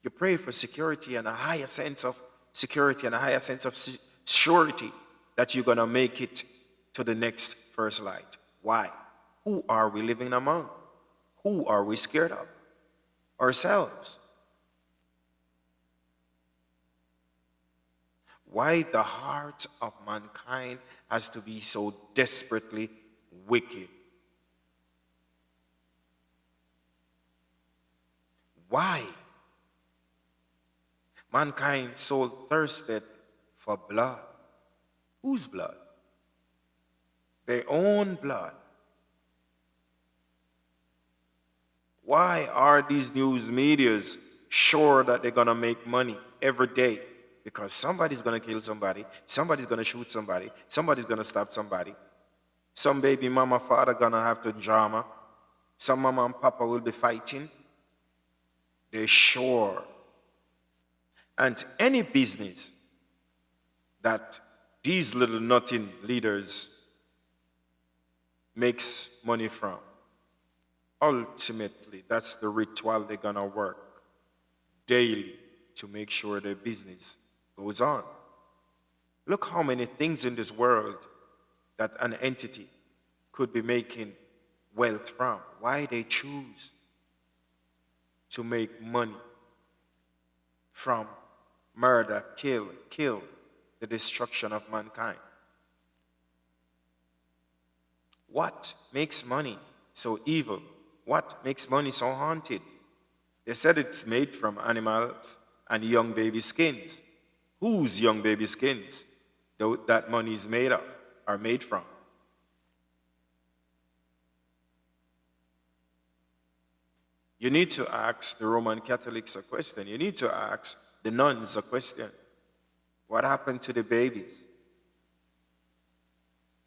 You pray for security and a higher sense of security and a higher sense of surety that you're going to make it to the next first light. Why? Who are we living among? Who are we scared of? Ourselves. Why the heart of mankind has to be so desperately wicked? Why? Mankind so thirsted for blood. Whose blood? Their own blood. Why are these news medias sure that they're going to make money every day? Because somebody's going to kill somebody, somebody's going to shoot somebody, somebody's going to stab somebody. Some baby mama, father going to have to drama. Some mama and papa will be fighting. They're sure. And any business that these little nothing leaders makes money from, ultimately, that's the ritual they're going to work daily to make sure their business goes on. Look how many things in this world that an entity could be making wealth from. Why they choose to make money from murder, kill, the destruction of mankind. What makes money so evil? What makes money so haunted? They said it's made from animals and young baby skins. Whose young baby skins that money is made of, are made from? You need to ask the Roman Catholics a question. You need to ask the nuns a question. What happened to the babies?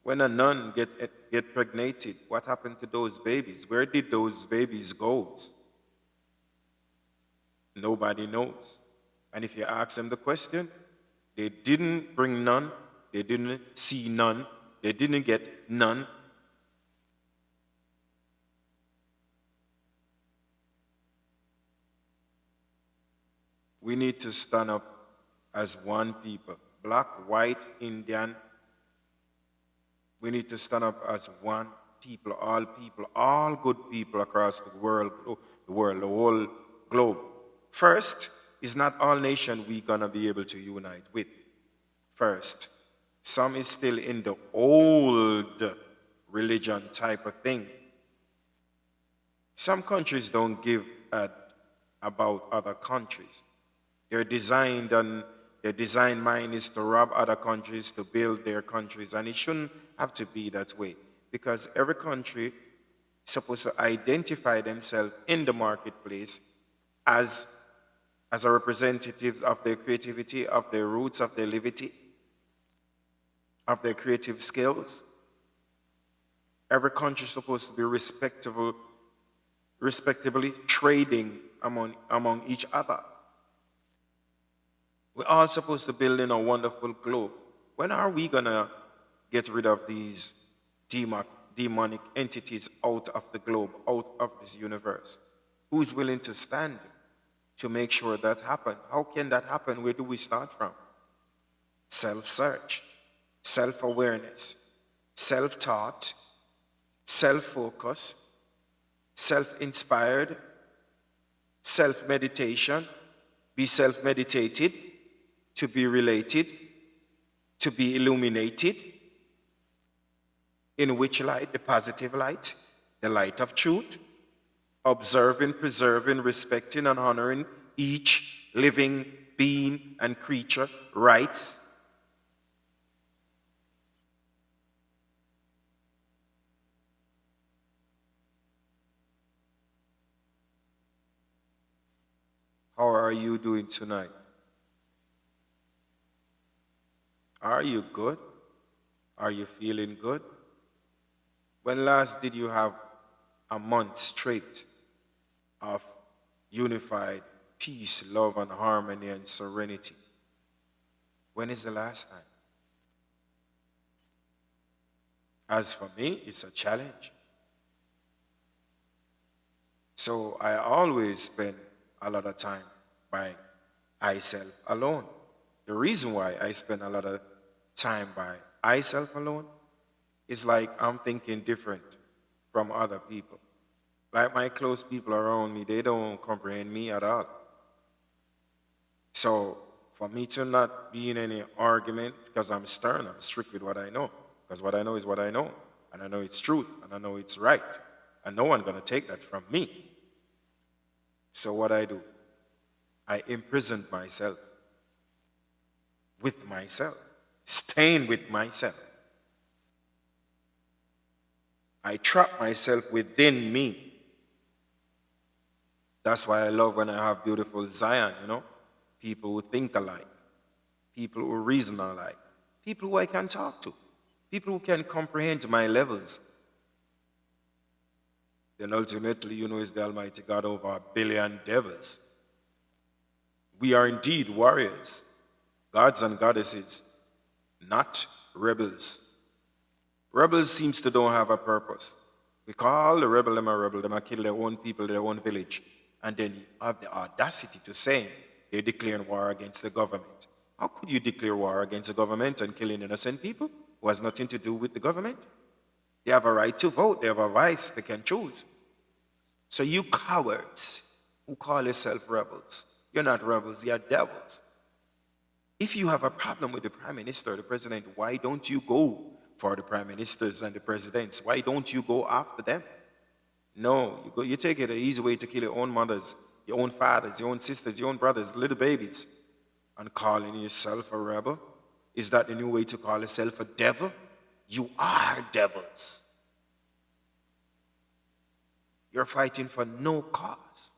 When a nun get pregnated, what happened to those babies? Where did those babies go? Nobody knows. And if you ask them the question, they didn't bring none, they didn't see none, they didn't get none. We need to stand up as one people, black, white, Indian. We need to stand up as one people, all good people across the whole globe. First, is not all nation we gonna be able to unite with. First, some is still in the old religion type of thing. Some countries don't give about other countries. Their design mind is to rob other countries to build their countries, and it shouldn't have to be that way because every country is supposed to identify themselves in the marketplace as a representatives of their creativity, of their roots, of their livity, of their creative skills. Every country is supposed to be respectably trading among each other. We're all supposed to build in a wonderful globe. When are we going to get rid of these demonic entities out of the globe, out of this universe? Who's willing to stand to make sure that happens? How can that happen? Where do we start from? Self-search, self-awareness, self-taught, self-focus, self-inspired, self-meditation, be self-meditated, to be related, to be illuminated. In which light? The positive light, the light of truth, observing, preserving, respecting, and honoring each living being and creature rights. How are you doing tonight? Are you good? Are you feeling good? When last did you have a month straight of unified peace, love, and harmony and serenity? When is the last time? As for me, it's a challenge. So I always spend a lot of time by myself alone. The reason why I spend a lot of time by myself alone is like I'm thinking different from other people. Like my close people around me, they don't comprehend me at all. So for me to not be in any argument, because I'm stern, I'm strict with what I know. Because what I know is what I know. And I know it's truth, and I know it's right. And no one's going to take that from me. So what I do, I imprisoned myself with myself, staying with myself. I trap myself within me. That's why I love when I have beautiful Zion, people who think alike, people who reason alike, people who I can talk to, people who can comprehend my levels. Then ultimately, is the Almighty God over 1 billion devils. We are indeed warriors, gods and goddesses, not rebels. Rebels seems to don't have a purpose. We call the rebel them a rebel, them a kill their own people, their own village, and then you have the audacity to say they're declaring war against the government. How could you declare war against the government and killing innocent people who has nothing to do with the government? They have a right to vote, they have a voice, they can choose. So you cowards who call yourself rebels, you're not rebels, you're devils. If you have a problem with the prime minister or the president, why don't you go for the prime ministers and the presidents? Why don't you go after them? No, you take it an easy way to kill your own mothers, your own fathers, your own sisters, your own brothers, little babies, and calling yourself a rebel. Is that the new way to call yourself a devil? You are devils. You're fighting for no cause.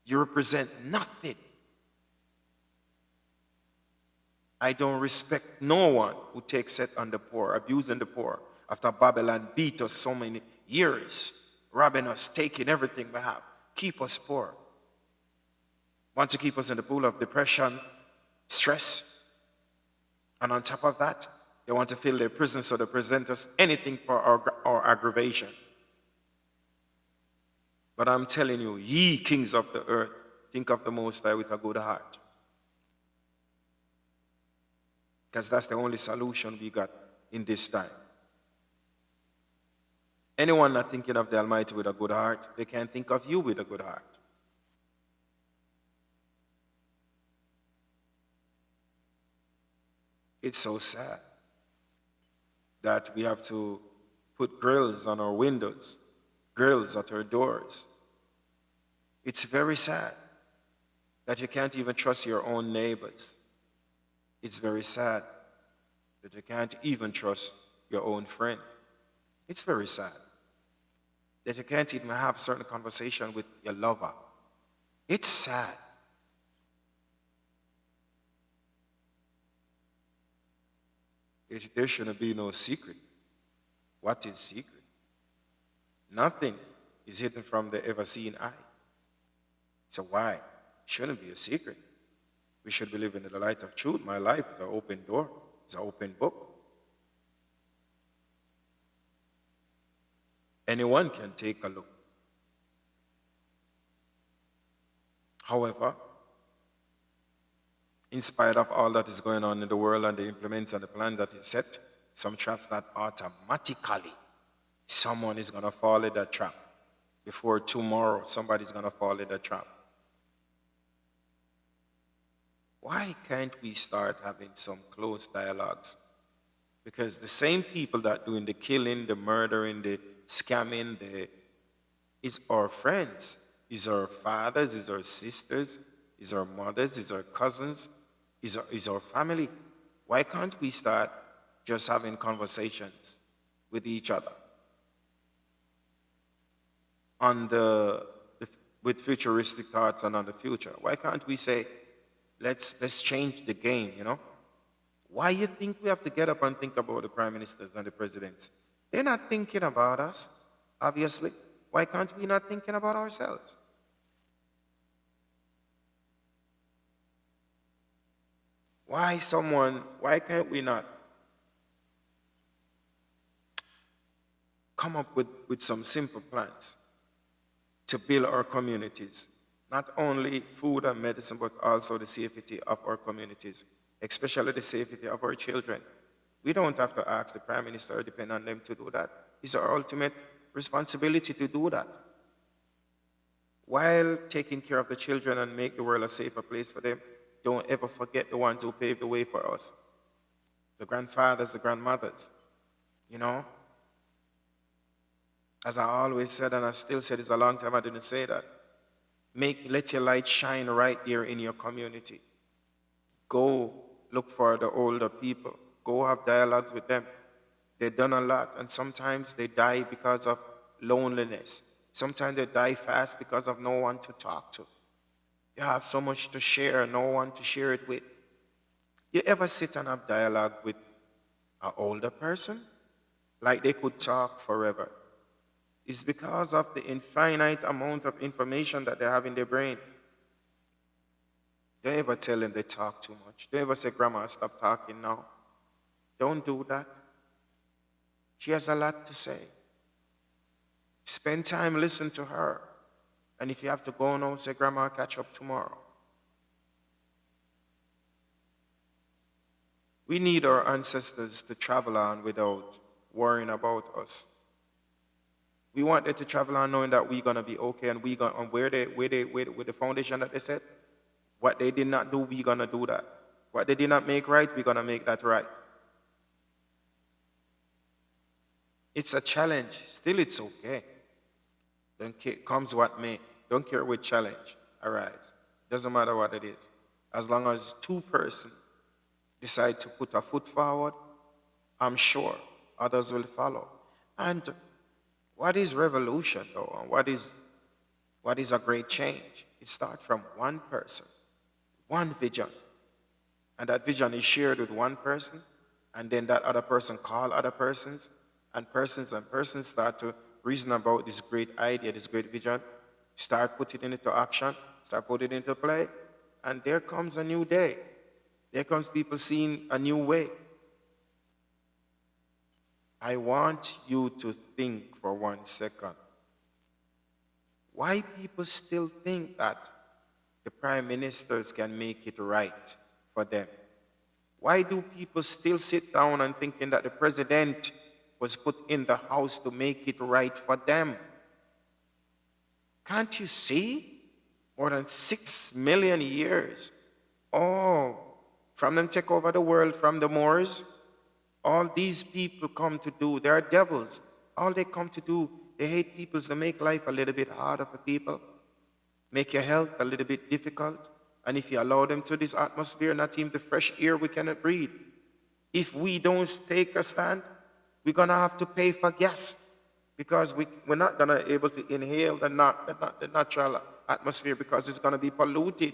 You represent nothing. I don't respect no one who takes it on the poor, abusing the poor. After Babylon beat us so many years, robbing us, taking everything we have, keep us poor. Want to keep us in the pool of depression, stress. And on top of that, they want to fill their prisons so they present us anything for our aggravation. But I'm telling you, ye kings of the earth, think of the Most High with a good heart. Because that's the only solution we got in this time. Anyone not thinking of the Almighty with a good heart, they can't think of you with a good heart. It's so sad that we have to put grills on our windows, grills at our doors. It's very sad that you can't even trust your own neighbors. It's very sad that you can't even trust your own friend. It's very sad that you can't even have a certain conversation with your lover. It's sad. There shouldn't be no secret. What is secret? Nothing is hidden from the ever-seen eye. So why? It shouldn't be a secret. We should be living in the light of truth. My life is an open door. It's an open book. Anyone can take a look. However, in spite of all that is going on in the world and the implements and the plan that is set, some traps that automatically someone is going to fall in that trap. Before tomorrow, somebody's going to fall in that trap. Why can't we start having some close dialogues? Because the same people that doing the killing, the murdering, the scamming, is our friends, is our fathers, is our sisters, is our mothers, is our cousins, is our family. Why can't we start just having conversations with each other on with futuristic thoughts and on the future? Why can't we say, let's change the game, you know? Why you think we have to get up and think about the prime ministers and the presidents? They're not thinking about us, obviously. Why can't we not thinking about ourselves? Why can't we not come up with some simple plans to build our communities? Not only food and medicine, but also the safety of our communities, especially the safety of our children. We don't have to ask the Prime Minister or depend on them to do that. It's our ultimate responsibility to do that. While taking care of the children and make the world a safer place for them, don't ever forget the ones who paved the way for us. The grandfathers, the grandmothers, you know? As I always said, and I still said it's a long time I didn't say that, let your light shine right there in your community. Go look for the older people. Go have dialogues with them. They've done a lot, and sometimes they die because of loneliness. Sometimes they die fast because of no one to talk to. You have so much to share, no one to share it with. You ever sit and have dialogue with an older person? Like they could talk forever. It's because of the infinite amount of information that they have in their brain. Don't ever tell them they talk too much. Don't ever say, Grandma, stop talking now. Don't do that. She has a lot to say. Spend time listening to her. And if you have to go now, say, Grandma, I'll catch up tomorrow. We need our ancestors to travel on without worrying about us. We want them to travel on knowing that we're going to be okay, and we're going on with the foundation that they set. What they did not do, we're going to do that. What they did not make right, we're going to make that right. It's a challenge. Still, it's okay. Don't care, comes what may. Don't care which challenge arises. Doesn't matter what it is. As long as two persons decide to put a foot forward, I'm sure others will follow. And what is revolution, though? And what is a great change? It starts from one person, one vision. And that vision is shared with one person, and then that other person call other persons, and persons start to reason about this great idea, this great vision, start putting it into action, start putting it into play, and there comes a new day. There comes people seeing a new way. I want you to think for 1 second. Why people still think that the prime ministers can make it right for them? Why do people still sit down and thinking that the president was put in the house to make it right for them. Can't you see? More than 6 million years. Oh, from them take over the world from the Moors. All these people come to do, they are devils. All they come to do, they hate people, is to make life a little bit harder for people, make your health a little bit difficult. And if you allow them to this atmosphere, not even the fresh air we cannot breathe. If we don't take a stand, we're going to have to pay for gas because we're not going to be able to inhale the natural atmosphere because it's going to be polluted.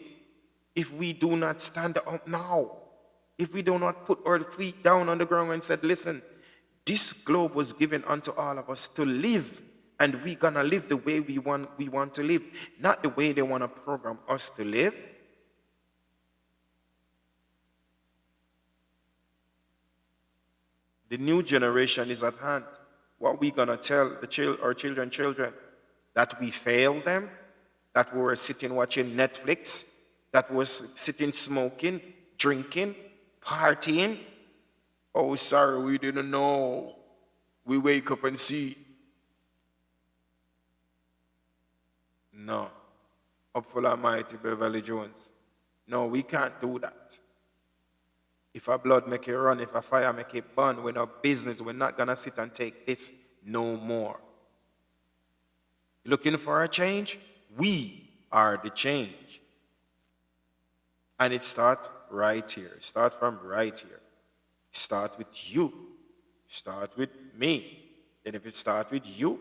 If we do not stand up now, if we do not put our feet down on the ground and said, listen, this globe was given unto all of us to live, and we're going to live the way we want to live, not the way they want to program us to live. The new generation is at hand. What are we going to tell our children? That we failed them? That we were sitting watching Netflix? That was sitting smoking, drinking, partying? Oh, sorry, we didn't know. We wake up and see. No. Upful Almighty Beverly Jones. No, we can't do that. If a blood make it run, if a fire make it burn, we're not business. We're not going to sit and take this no more. Looking for a change? We are the change. And it starts right here. Start from right here. Start with you. Start with me. Then if it starts with you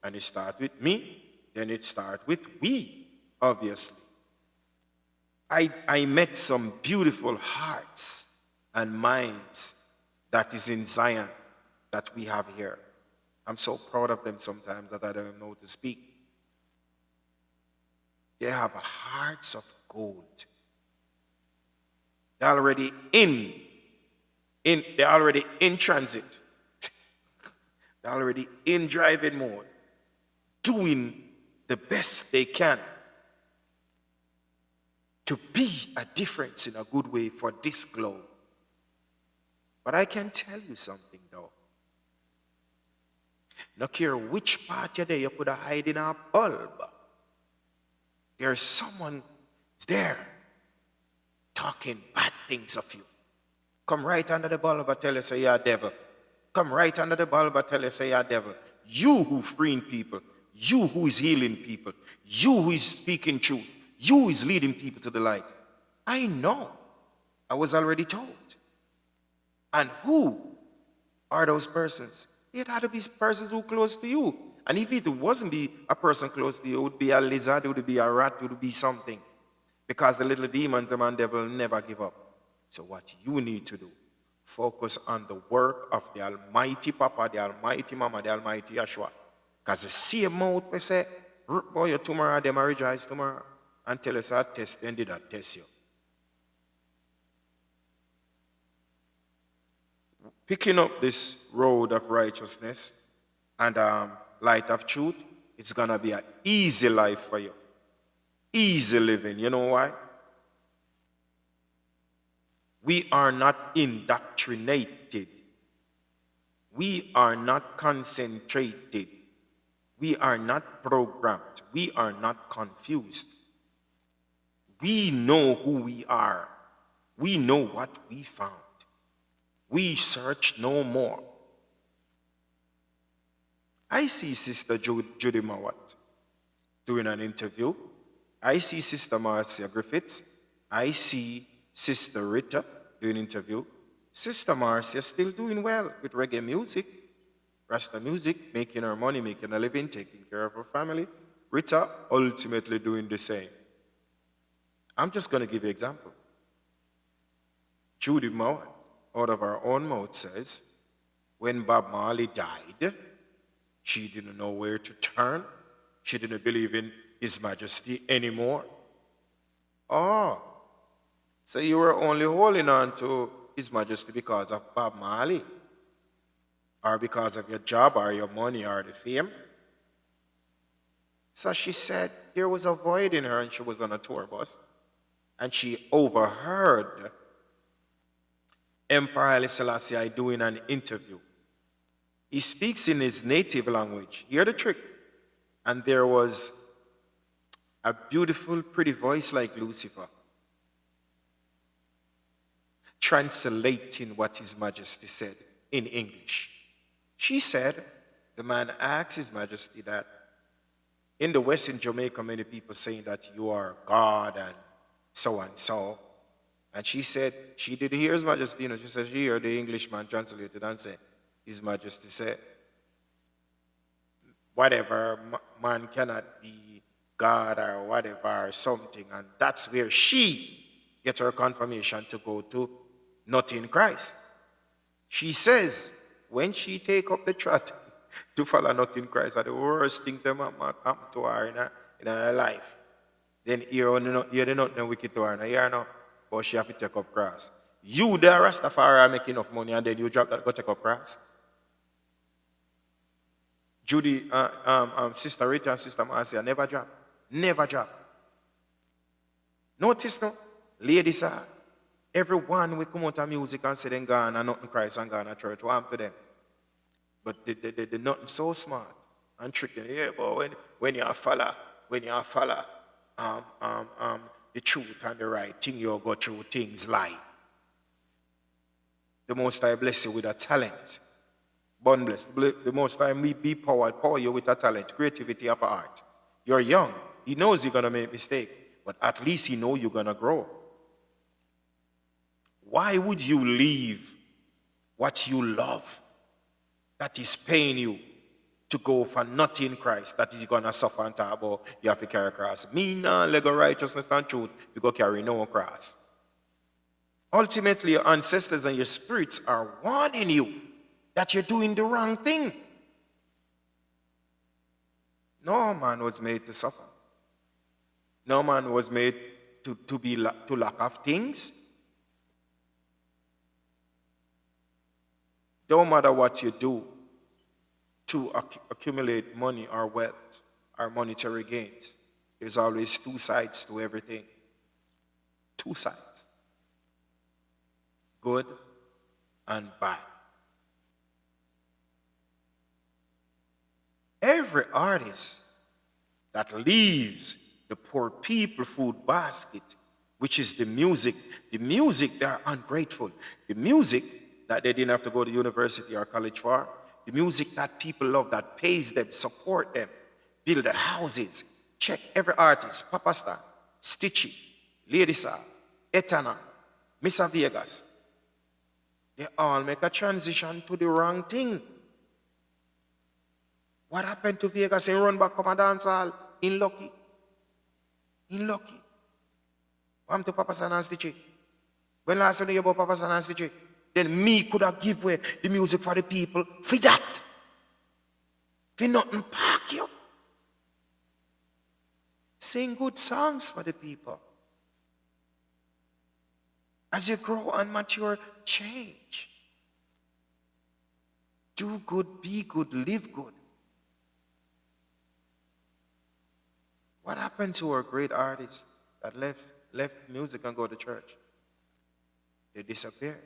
and it starts with me, then it starts with we, obviously. I met some beautiful hearts and minds that is in Zion that we have here. I'm so proud of them sometimes that I don't even know to speak. They have hearts of gold. They're already they're already in transit. They're already in driving mode, doing the best they can to be a difference in a good way for this globe. But I can tell you something though. No care which part you're there, you could hide in a bulb. There's someone there talking bad things of you. Come right under the bulb and tell you, say, you're a devil. Come right under the bulb and tell you, say, you're a devil. You who freeing people, you who is healing people, you who is speaking truth, you who is leading people to the light. I know. I was already told. And who are those persons? It had to be persons who are close to you. And if it wasn't be a person close to you, it would be a lizard, it would be a rat, it would be something. Because the little demons, the man devil, never give up. So what you need to do, focus on the work of the Almighty Papa, the Almighty Mama, the Almighty Yeshua. Because the same mouth we say, boy, you tomorrow, them are rejoice tomorrow. And tell us our test, then did that test you. Picking up this road of righteousness and light of truth, it's going to be an easy life for you. Easy living. You know why? We are not indoctrinated. We are not concentrated. We are not programmed. We are not confused. We know who we are. We know what we found. We search no more. I see Sister Judy Mawat doing an interview. I see Sister Marcia Griffiths. I see Sister Rita doing an interview. Sister Marcia still doing well with reggae music, Rasta music, making her money, making a living, taking care of her family. Rita ultimately doing the same. I'm just going to give you an example. Judy Mawat, out of her own mouth, says, when Bob Marley died, she didn't know where to turn. She didn't believe in His Majesty anymore. Oh, so you were only holding on to His Majesty because of Bob Marley? Or because of your job, or your money, or the fame? So she said there was a void in her, and she was on a tour bus, and she overheard Emperor Haile Selassie doing an interview. He speaks in his native language. Hear the trick. And there was a beautiful, pretty voice like Lucifer, translating what His Majesty said in English. She said, the man asked His Majesty that in the West, in Jamaica, many people saying that you are God and so and so. And she said, she did hear His Majesty, she said she heard the Englishman translated and said, His Majesty said, whatever, man cannot be God or whatever or something. And that's where she gets her confirmation to go to not in Christ. She says, when she take up the trot to follow not in Christ, are the worst thing that happen to her in her life. Then you're not the wicked to her, you know, but she have to take up cross. You, the Rastafari, make enough money and then you drop that, go take up cross. Judy, Sister Rita and Sister Marcia never drop. Never drop. Notice no, ladies are, everyone will come out of music and say them gone and nothing Christ and gone to church. What happened to them? But they nothing so smart and tricky. Yeah, but when you follow the truth and the right thing, you'll go through things like the Most High bless you with a talent. Born blessed. The Most High be power you with a talent, creativity of art. You're young. He knows you're gonna make mistake, but at least He knows you're gonna grow. Why would you leave what you love that is paying you to go for nothing in Christ that is gonna suffer and talk about you have to carry a cross? Me nah let go righteousness and truth, you go carry no cross. Ultimately, your ancestors and your spirits are warning you that you're doing the wrong thing. No man was made to suffer. No man was made to lack of things. Don't matter what you do to accumulate money or wealth or monetary gains. There's always two sides to everything. Two sides. Good and bad. Every artist that leaves the poor people food basket, which is the music they are ungrateful. The music that they didn't have to go to university or college for, the music that people love, that pays them, support them, build their houses. Check every artist, Papa Star, Stitchy, Lady Sa, Etana, Missa Vegas. They all make a transition to the wrong thing. What happened to Vegas and run back from a dance hall in Lucky? In Lucky. What happened to Papa San and Stitchy? When last time you about Papa San and Stitchy? Then me could have give away the music for the people for that. For nothing pack you. Sing good songs for the people. As you grow and mature, change. Do good, be good, live good. What happened to our great artists that left music and go to church? They disappeared.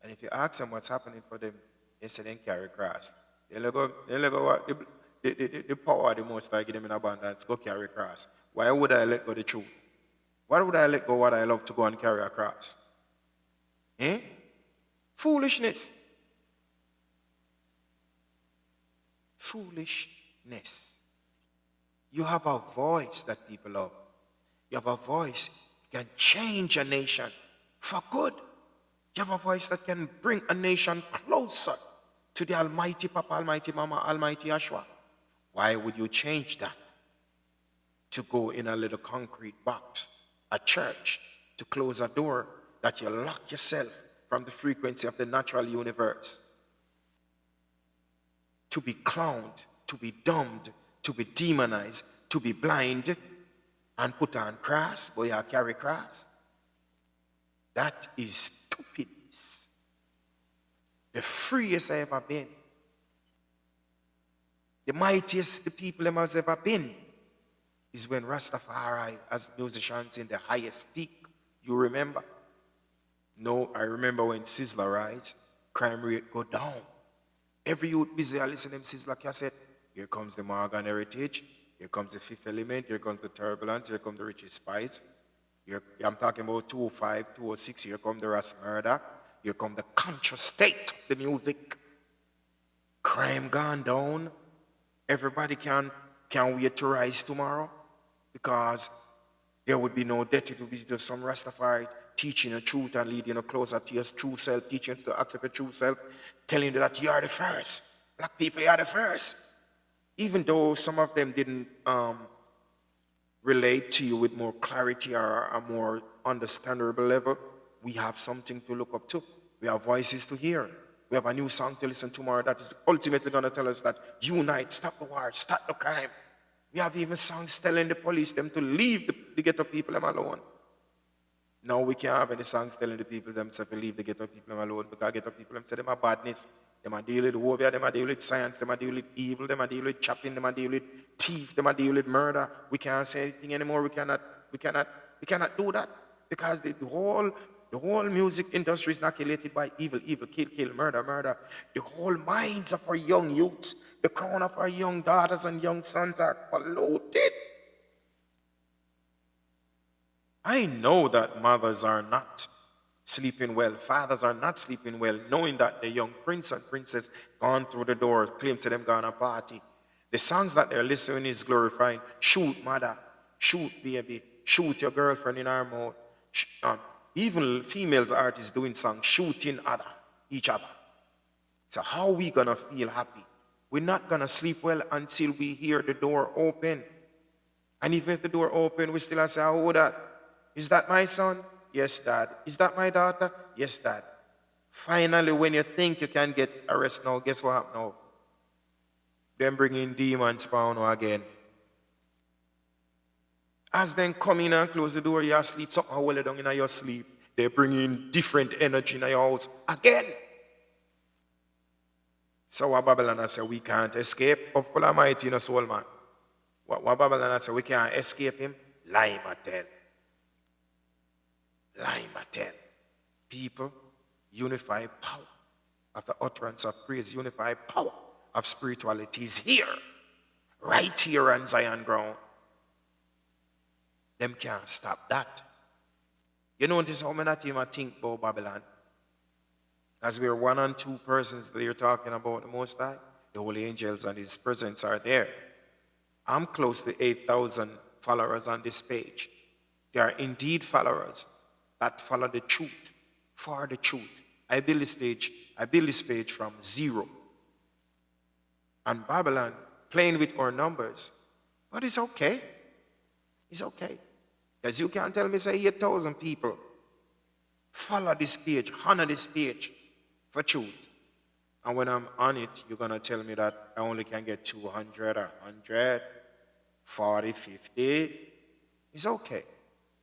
And if you ask them what's happening for them, they say they carry cross. They let go what the power of the Most High give them in abundance, go carry cross. Why would I let go the truth? Why would I let go what I love to go and carry a cross? Eh? Foolishness. Foolishness. You have a voice that people love. You have a voice that can change a nation for good. You have a voice that can bring a nation closer to the Almighty Papa, Almighty Mama, Almighty Yahshua. Why would you change that to go in a little concrete box, a church, to close a door that you lock yourself from the frequency of the natural universe? To be clowned, to be dumbed, to be demonized, to be blind, and put on cross, but you carry cross. That is stupidness. The freest I ever been. The mightiest the people has ever been is when Rastafari as musicians in the highest peak. You remember? No, I remember when Sizzler rise, crime rate go down. Every youth busy listening to Sizzla cassette. Here comes the Morgan Heritage. Here comes the Fifth Element. Here comes the Turbulence. Here comes the Richie Spice. Here, I'm talking about 205, 206. Here comes the Ras Murder. Here comes the conscious state of the music. Crime gone down. Everybody can wait to rise tomorrow because there would be no death. It would be just some Rastafari teaching the truth and leading you closer to your true self, teaching you to accept your true self, telling you that you are the first. Black people, you are the first. Even though some of them didn't relate to you with more clarity or a more understandable level, we have something to look up to. We have voices to hear. We have a new song to listen tomorrow that is ultimately going to tell us that unite, stop the war, stop the crime. We have even songs telling the police them to leave the ghetto people them alone. Now we can't have any songs telling the people themselves to leave the ghetto people them alone because ghetto people them say them are badness. Them are deal with warfare, them are deal with science, them are deal with evil, them are deal with chopping, them are deal with thief, them are deal with murder. We can't say anything anymore. We cannot do that because the whole music industry is inoculated by evil, kill, murder. The whole minds of our young youths, the crown of our young daughters and young sons are polluted. I know that mothers are not sleeping well, fathers are not sleeping well, knowing that the young prince and princess gone through the door, claims to them gone a party. The songs that they're listening is glorifying, shoot mother, shoot baby, shoot your girlfriend in her mouth. Even females artists doing songs, shooting each other. So how are we gonna feel happy? We're not gonna sleep well until we hear the door open. And even if the door open, we still have to say, oh, that? Is that my son? Yes, Dad. Is that my daughter? Yes, Dad. Finally, when you think you can get arrested now, guess what happened now? Them bringing demons spawn again. As them come in and close the door, you're asleep, something well down in your sleep. They bring in different energy in your house again. So what Babylon say, we can't escape? Of full Almighty in a soul, man. What Babylon say, we can't escape him? Lie, Mattel. Lie, Mattel. People, unify power of the utterance of praise, unify power of spirituality is here. Right here on Zion ground. Them can't stop that. You notice how many team I think about Babylon? As we're one and two persons that you're talking about the Most High, the holy angels and his presence are there. I'm close to 8,000 followers on this page. They are indeed followers that follow the truth, for the truth. I build this page from 0. And Babylon playing with our numbers. But it's okay. It's okay. Because you can't tell me, say, 8,000 people follow this page, honor this page for truth. And when I'm on it, you're going to tell me that I only can get 200 or 100, 40, 50. It's okay.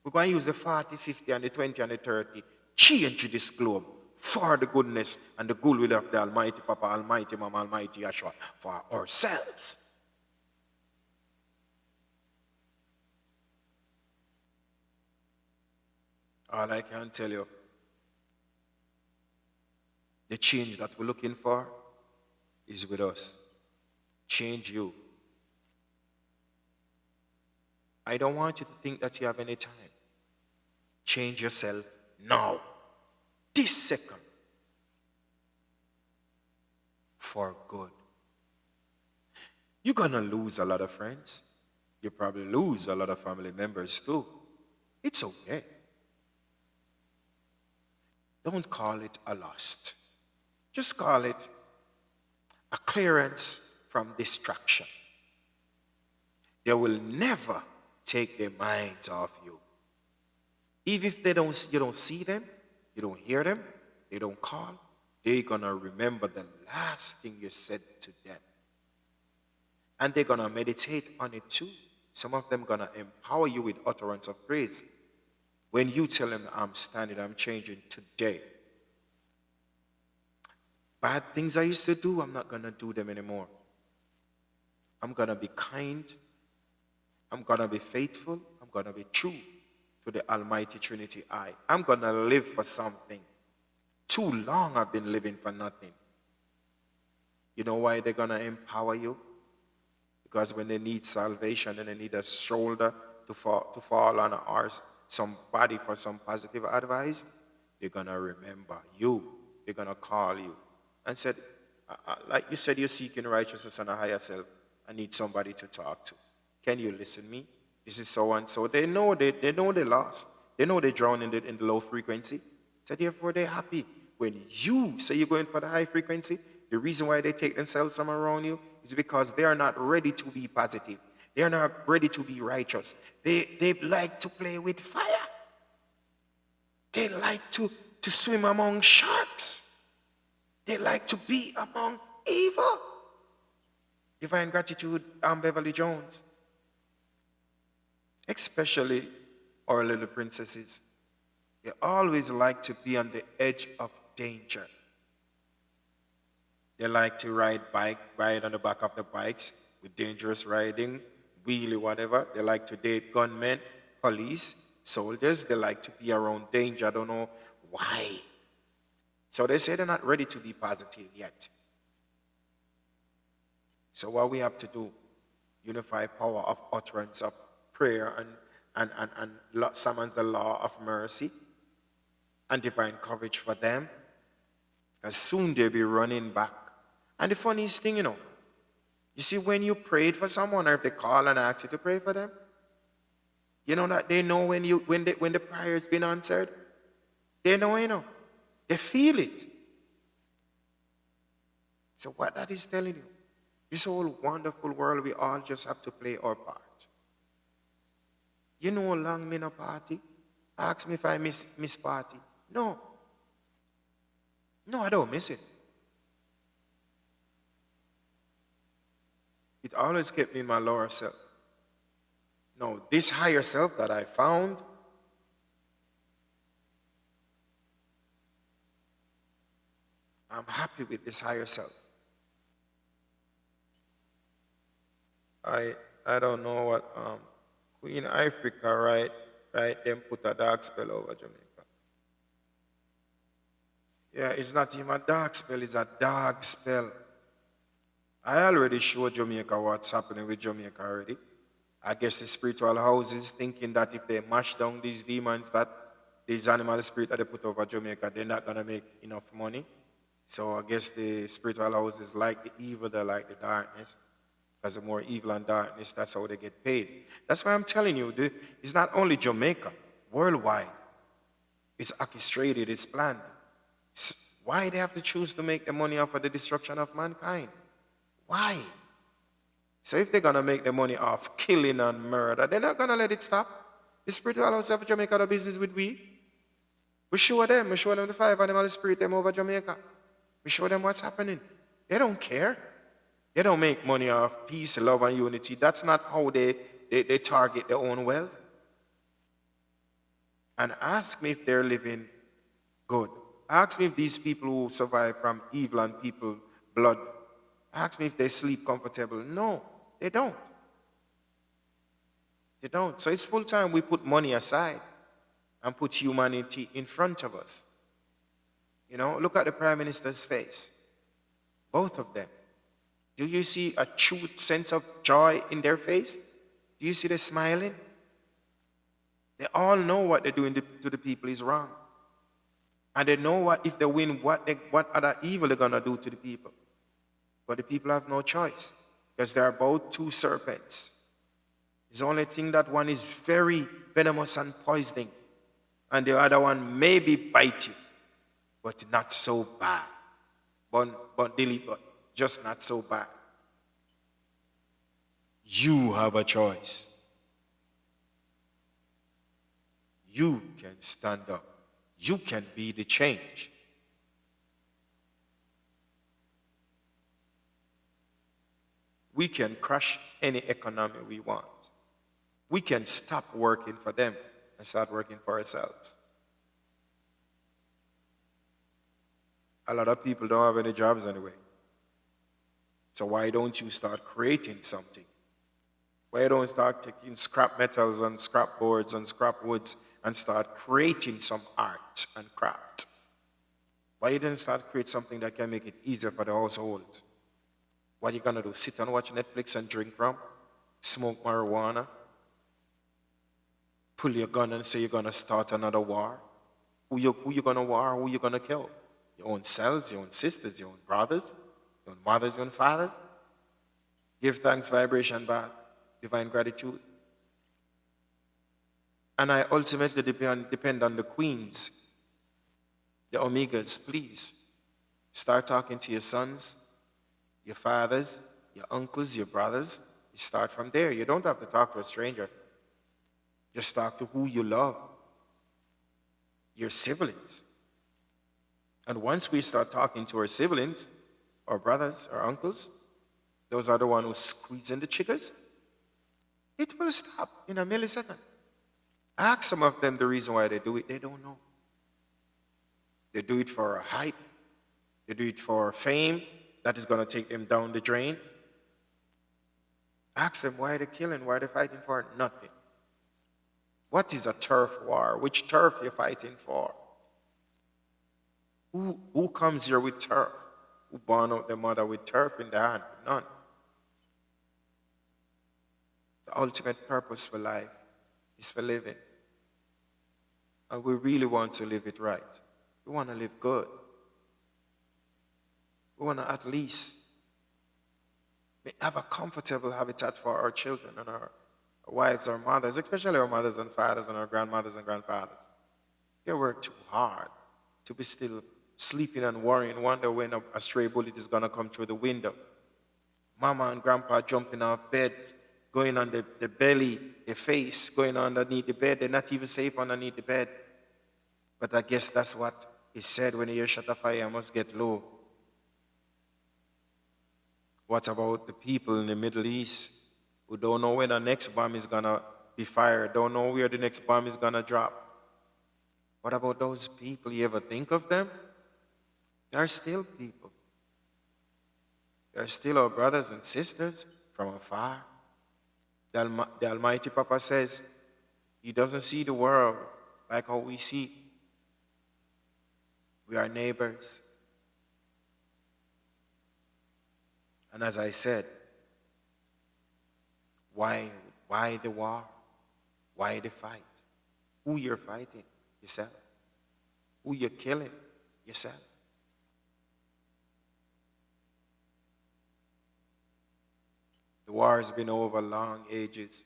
We're going to use the 40, 50, and the 20, and the 30. Change this globe for the goodness and the goodwill of the Almighty Papa, Almighty Mama, Almighty Yeshua, for ourselves. All I can tell you, the change that we're looking for is with us. Change you. I don't want you to think that you have any time. Change yourself now. This second. For good. You're going to lose a lot of friends. You probably lose a lot of family members too. It's okay. Don't call it a loss. Just call it a clearance from distraction. They will never take their minds off you. Even if you don't see them, you don't hear them, they don't call, they're going to remember the last thing you said to them. And they're going to meditate on it too. Some of them going to empower you with utterance of praise. When you tell them, I'm standing, I'm changing today. Bad things I used to do, I'm not going to do them anymore. I'm going to be kind. I'm going to be faithful. I'm going to be true to the Almighty Trinity I. I'm going to live for something. Too long I've been living for nothing. You know why they're going to empower you? Because when they need salvation and they need a shoulder to fall on or somebody for some positive advice, they're going to remember you. They're going to call you and said, like you said, you're seeking righteousness and a higher self. I need somebody to talk to. Can you listen to me? This is so and so. They know they lost. They know they drown in the low frequency. So therefore they're happy. When you say you're going for the high frequency, the reason why they take themselves from around you is because they are not ready to be positive. They are not ready to be righteous. They like to play with fire. They like to swim among sharks. They like to be among evil. Divine Gratitude, Beverly Jones. Especially our little princesses. They always like to be on the edge of danger. They like to ride on the back of the bikes with dangerous riding, wheelie, whatever. They like to date gunmen, police, soldiers. They like to be around danger. I don't know why. So they say they're not ready to be positive yet. So what we have to do, unify power of utterance of prayer and summons the law of mercy and divine coverage for them, because soon they'll be running back. And the funniest thing, you see, when you prayed for someone, or if they call and ask you to pray for them, you know that they know when the prayer has been answered. They know, they feel it. So what that is telling you, this whole wonderful world, we all just have to play our part. You know how long me in a party? Ask me if I miss party. No, I don't miss it. It always kept me in my lower self. No, this higher self that I found, I'm happy with this higher self. I don't know what Queen Africa, right, them put a dark spell over Jamaica. Yeah, it's not even a dark spell, it's a dark spell. I already showed Jamaica what's happening with Jamaica already. I guess the spiritual houses thinking that if they mash down these demons, that these animal spirits that they put over Jamaica, they're not going to make enough money. So I guess the spiritual houses like the evil, they like the darkness. Because the more evil and darkness, that's how they get paid. That's why I'm telling you, it's not only Jamaica, worldwide. It's orchestrated, it's planned. Why they have to choose to make the money off of the destruction of mankind? Why? So if they're going to make the money off killing and murder, they're not going to let it stop. The spiritual house of Jamaica do business with we. We show them the 5 animal spirit them over Jamaica. We show them what's happening. They don't care. They don't make money off peace, love, and unity. That's not how they target their own wealth. And ask me if they're living good. Ask me if these people who survive from evil and people blood, ask me if they sleep comfortable. No, they don't. They don't. So it's full time we put money aside and put humanity in front of us. Look at the Prime Minister's face. Both of them. Do you see a true sense of joy in their face? Do you see them smiling? They all know what they're doing to the people is wrong. And they know what if they win, what other evil they're going to do to the people. But the people have no choice because they're both two serpents. It's the only thing that one is very venomous and poisoning. And the other one maybe bite you, but not so bad. But delete, but just not so bad. You have a choice. You can stand up. You can be the change. We can crush any economy we want. We can stop working for them and start working for ourselves. A lot of people don't have any jobs anyway. So why don't you start creating something? Why don't you start taking scrap metals and scrap boards and scrap woods and start creating some art and craft? Why you didn't start create something that can make it easier for the household? What are you gonna do? Sit and watch Netflix and drink rum? Smoke marijuana? Pull your gun and say you're gonna start another war? Who you gonna war? Who you gonna kill? Your own selves, your own sisters, your own brothers, your own mothers, your own fathers? Give thanks, vibration back, divine gratitude. And I ultimately depend on the queens, the omegas. Please start talking to your sons, your fathers, your uncles, your brothers. You start from there. You don't have to talk to a stranger. Just talk to who you love, your siblings. And once we start talking to our siblings, our brothers, our uncles, those are the ones who squeeze in the triggers, it will stop in a millisecond. Ask some of them the reason why they do it. They don't know. They do it for a hype. They do it for fame that is going to take them down the drain. Ask them why they're killing, why they're fighting for nothing. What is a turf war? Which turf you're fighting for? Who comes here with turf? Who born out their mother with turf in their hand? None. The ultimate purpose for life is for living. And we really want to live it right. We want to live good. We want to at least have a comfortable habitat for our children and our wives, our mothers, especially our mothers and fathers and our grandmothers and grandfathers. They work too hard to be still sleeping and worrying, wonder when a stray bullet is going to come through the window. Mama and grandpa jumping off bed, going on the belly, the face, going underneath the bed. They're not even safe underneath the bed. But I guess that's what is said when you hear shut a fire, must get low. What about the people in the Middle East who don't know when the next bomb is going to be fired, don't know where the next bomb is going to drop? What about those people? You ever think of them? They're still people. They're still our brothers and sisters from afar. The Almighty Papa says he doesn't see the world like how we see it. We are neighbors. And as I said, why the war? Why the fight? Who you're fighting? Yourself. Who you're killing? Yourself. The war has been over long ages.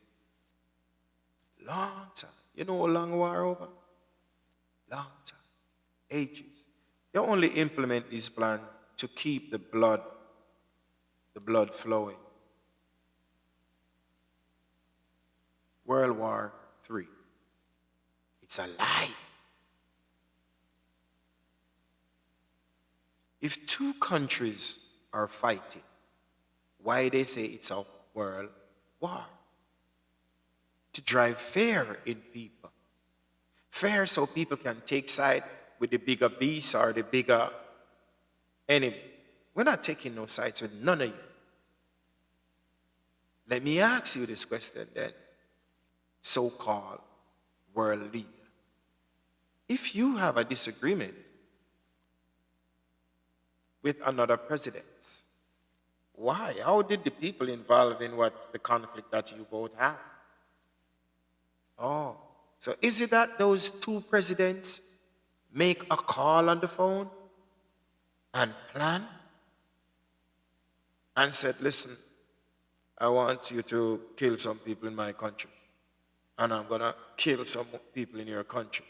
Long time. You know how long a war over? Long time. Ages. They only implement this plan to keep the blood flowing. World War III. It's a lie. If two countries are fighting, why they say it's a world war? To drive fear in people. Fear so people can take side with the bigger beast or the bigger enemy. We're not taking no sides with none of you. Let me ask you this question then, so-called world leader. If you have a disagreement with another president, why? How did the people involved in what the conflict that you both have? Oh, so is it that those two presidents make a call on the phone and plan and said, listen, I want you to kill some people in my country, and I'm going to kill some people in your country?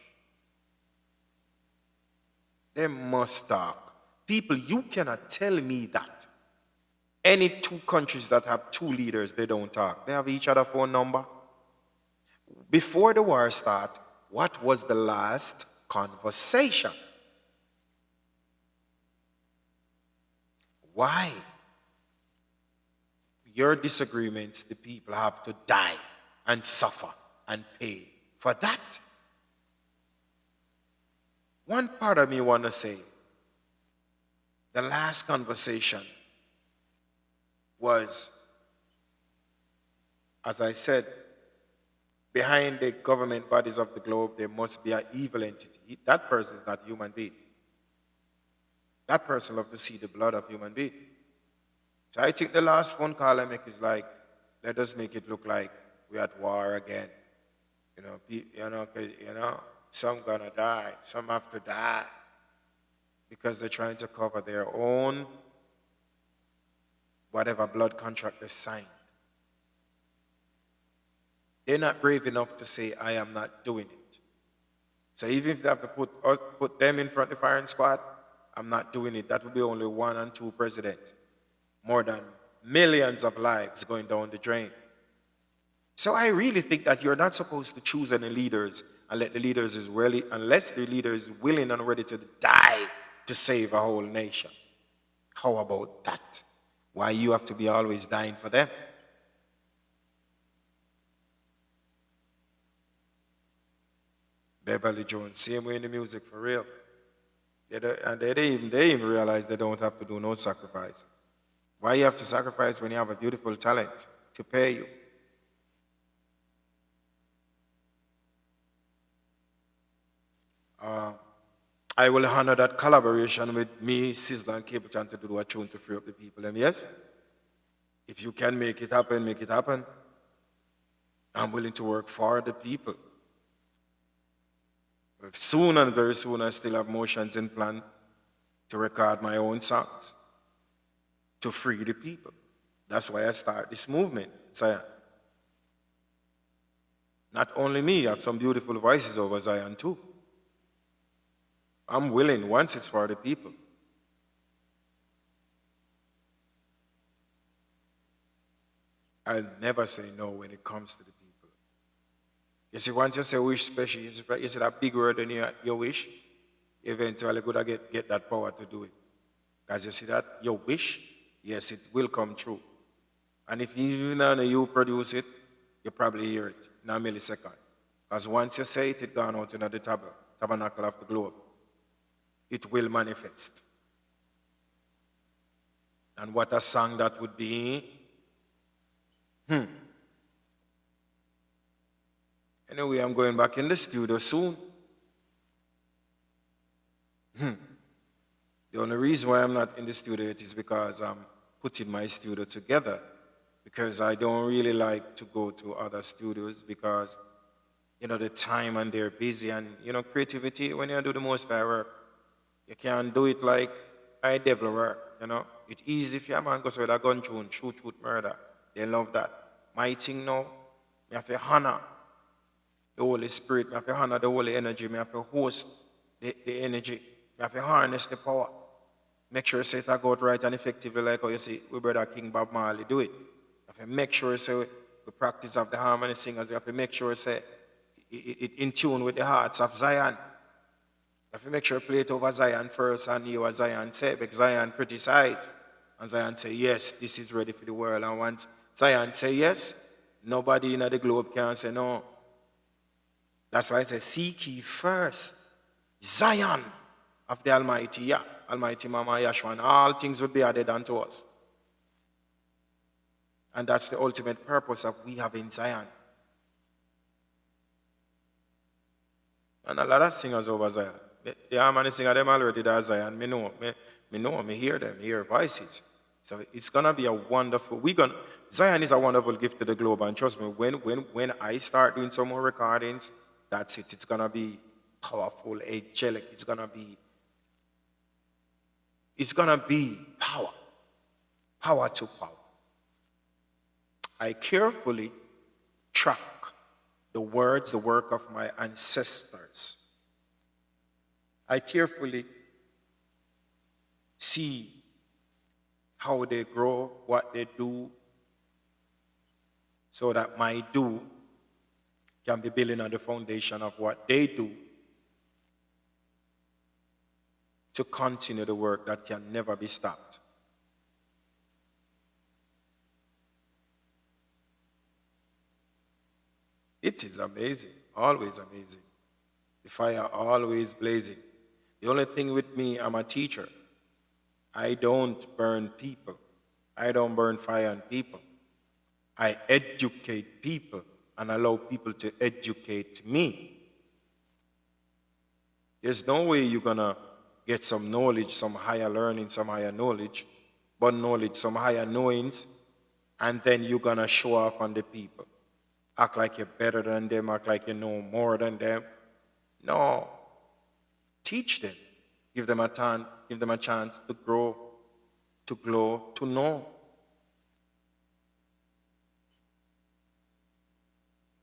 They must talk. People, you cannot tell me that any two countries that have two leaders, they don't talk. They have each other phone number. Before the war started, what was the last conversation? Why? Your disagreements, the people have to die and suffer and pay for that. One part of me want to say, the last conversation was, as I said, behind the government bodies of the globe, there must be an evil entity. That person is not a human being. That person loves to see the blood of human being. So I think the last phone call I make is like, let us make it look like we're at war again. Some gonna die, some have to die because they're trying to cover their own whatever blood contract they signed. They're not brave enough to say, I am not doing it. So even if they have to put them in front of the firing squad, I'm not doing it. That would be only 1 and 2 presidents. More than millions of lives going down the drain. So I really think that you're not supposed to choose any leaders and let the leaders unless the leader is willing and ready to die to save a whole nation. How about that? Why you have to be always dying for them? Beverly Jones, same way in the music for real. They even realize they don't have to do no sacrifice. Why you have to sacrifice when you have a beautiful talent to pay you? I will honor that collaboration with me, Sizzla, and Capleton to do a tune to free up the people. And yes, if you can make it happen, make it happen. I'm willing to work for the people. Soon and very soon, I still have motions in plan to record my own songs to free the people. That's why I start this movement, Zion. Not only me, I have some beautiful voices over Zion too. I'm willing once it's for the people. I'll never say no when it comes to the people. You see, once you say wish special, you say that big word in your wish, eventually you're going to get that power to do it. Because you see that your wish, yes, it will come true. And if even you produce it, you probably hear it in a millisecond. Because once you say it, it's gone out into the tabernacle of the globe. It will manifest. And what a song that would be. Anyway, I'm going back in the studio soon. The only reason why I'm not in the studio yet is because I'm putting my studio together. Because I don't really like to go to other studios because, the time and they're busy and, creativity, when you do the most work, you can't do it like I devil work, It's easy if your man goes with a gun tune, shoot, murder. They love that. My thing now, I have to honor the Holy Spirit, I have to honor the Holy Energy, I have to host the energy, I have to harness the power. Make sure you say it go out right and effectively like how you see we brother King Bob Marley do it. You have to make sure you say the practice of the harmony singers, you have to make sure you say it in tune with the hearts of Zion. You have to make sure you play it over Zion first and hear what Zion say, because Zion criticize. And Zion say, yes, this is ready for the world. And once Zion say yes, nobody in the globe can say no. That's why it says, seek ye first Zion of the Almighty, Almighty Mama Yahshua, and all things will be added unto us. And that's the ultimate purpose of we having Zion. And a lot of singers over Zion. The harmony singer, them already does Zion. Me hear them, hear voices. So it's gonna be a wonderful. Zion is a wonderful gift to the globe, and trust me, when I start doing some more recordings, that's it. It's gonna be powerful, angelic. It's gonna be power to power. I carefully track the words, the work of my ancestors. I carefully see how they grow, what they do, so that my do can be building on the foundation of what they do to continue the work that can never be stopped. It is amazing, always amazing. The fire always blazing. The only thing with me, I'm a teacher. I don't burn people. I don't burn fire on people. I educate people and allow people to educate me. There's no way you're going to get some knowledge, some higher learning, some higher knowledge but knowledge, some higher knowings, and then you're gonna show off on the people. Act like you're better than them, act like you know more than them. No. Teach them. Give them a chance to grow, to glow, to know.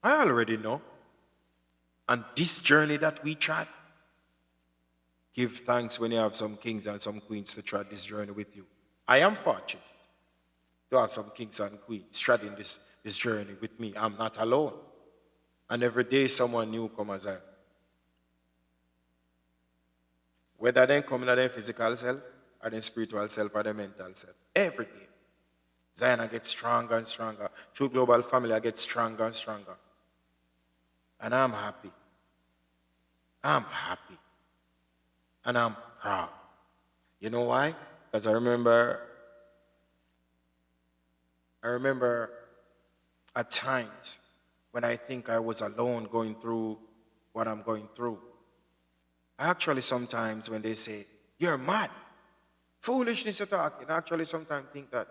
I already know. And this journey that we trod, give thanks when you have some kings and some queens to trod this journey with you. I am fortunate to have some kings and queens treading this journey with me. I'm not alone. And every day someone new comes out. Whether they come in their physical self, or their spiritual self, or their mental self. Every day. Zion gets stronger and stronger. True Global Family gets stronger and stronger. And I'm happy. I'm happy. And I'm proud. You know why? Because I remember at times when I think I was alone going through what I'm going through. Actually, sometimes when they say, you're mad, foolishness you're talking, I actually sometimes think that,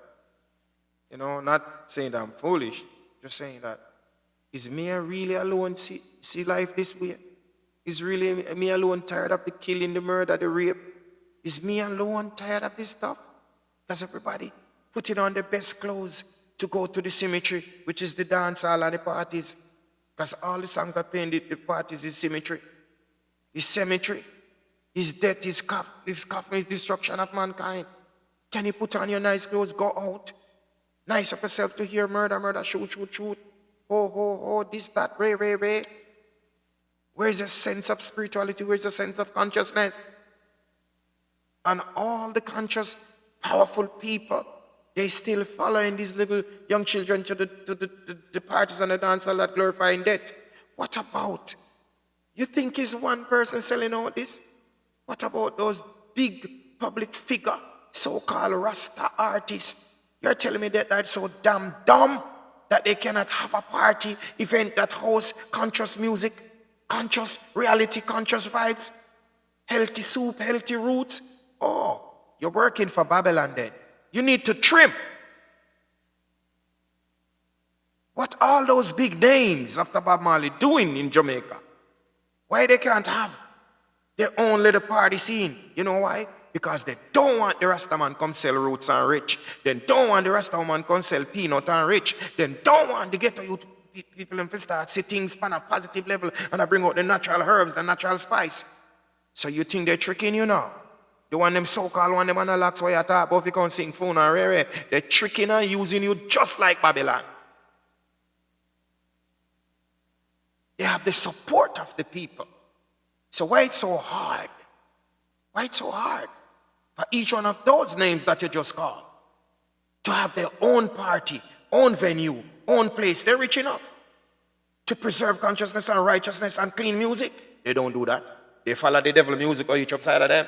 not saying that I'm foolish, just saying that, is me really alone see life this way? Is really me alone tired of the killing, the murder, the rape? Is me alone tired of this stuff? Does everybody putting on the best clothes to go to the cemetery, which is the dance hall and the parties? Because all the songs that play in the parties is cemetery. His cemetery, his death, his coffin, his destruction of mankind. Can you put on your nice clothes, go out? Nice of yourself to hear murder, murder, shoot, shoot, shoot. Ho, ho, ho, this, that, ray, ray, ray. Where's the sense of spirituality? Where's the sense of consciousness? And all the conscious, powerful people, they still following these little young children to the parties and the dance hall that glorifying death. What about? You think it's one person selling out this? What about those big public figure, so-called Rasta artists? You're telling me that they're so damn dumb that they cannot have a party event that hosts conscious music, conscious reality, conscious vibes, healthy soup, healthy roots? Oh, you're working for Babylon then. You need to trim. What all those big names after Bob Marley doing in Jamaica? Why they can't have their own little party scene? You know why? Because they don't want the Rastaman come sell roots and rich. They don't want the Rastaman come sell peanut and rich. They don't want the ghetto youth people to start see things on a positive level and I bring out the natural herbs, the natural spice. So you think they're tricking you now? The one them so-called one them analogs where you talk about if you can't sing phone and rare. They're tricking and using you just like Babylon. They have the support of the people. So why it's so hard? Why it's so hard for each one of those names that you just called to have their own party, own venue, own place? They're rich enough to preserve consciousness and righteousness and clean music. They don't do that. They follow the devil music or each upside of them.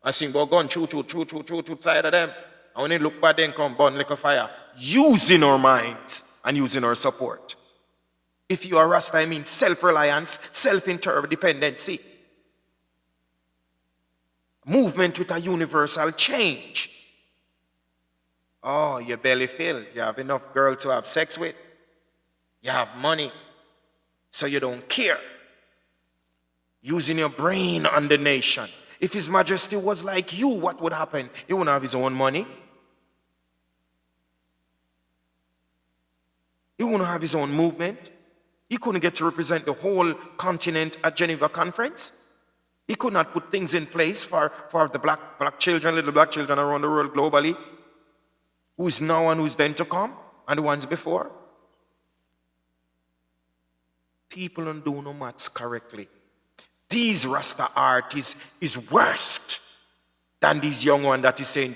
And sing about gun, choo, side of them. And when they look bad, then come burn like a fire. Using our minds and using our support. If you are Rasta, I mean self-reliance, self-interdependency. Movement with a universal change. Oh, your belly filled. You have enough girls to have sex with. You have money. So you don't care. Using your brain on the nation. If His Majesty was like you, what would happen? He wouldn't have his own money. He wouldn't have his own movement. He couldn't get to represent the whole continent at Geneva Conference. He could not put things in place for the black children, little black children around the world globally, who's now and who's then to come, and the ones before. People don't do no maths correctly. These Rasta artists is worse than these young one that is saying,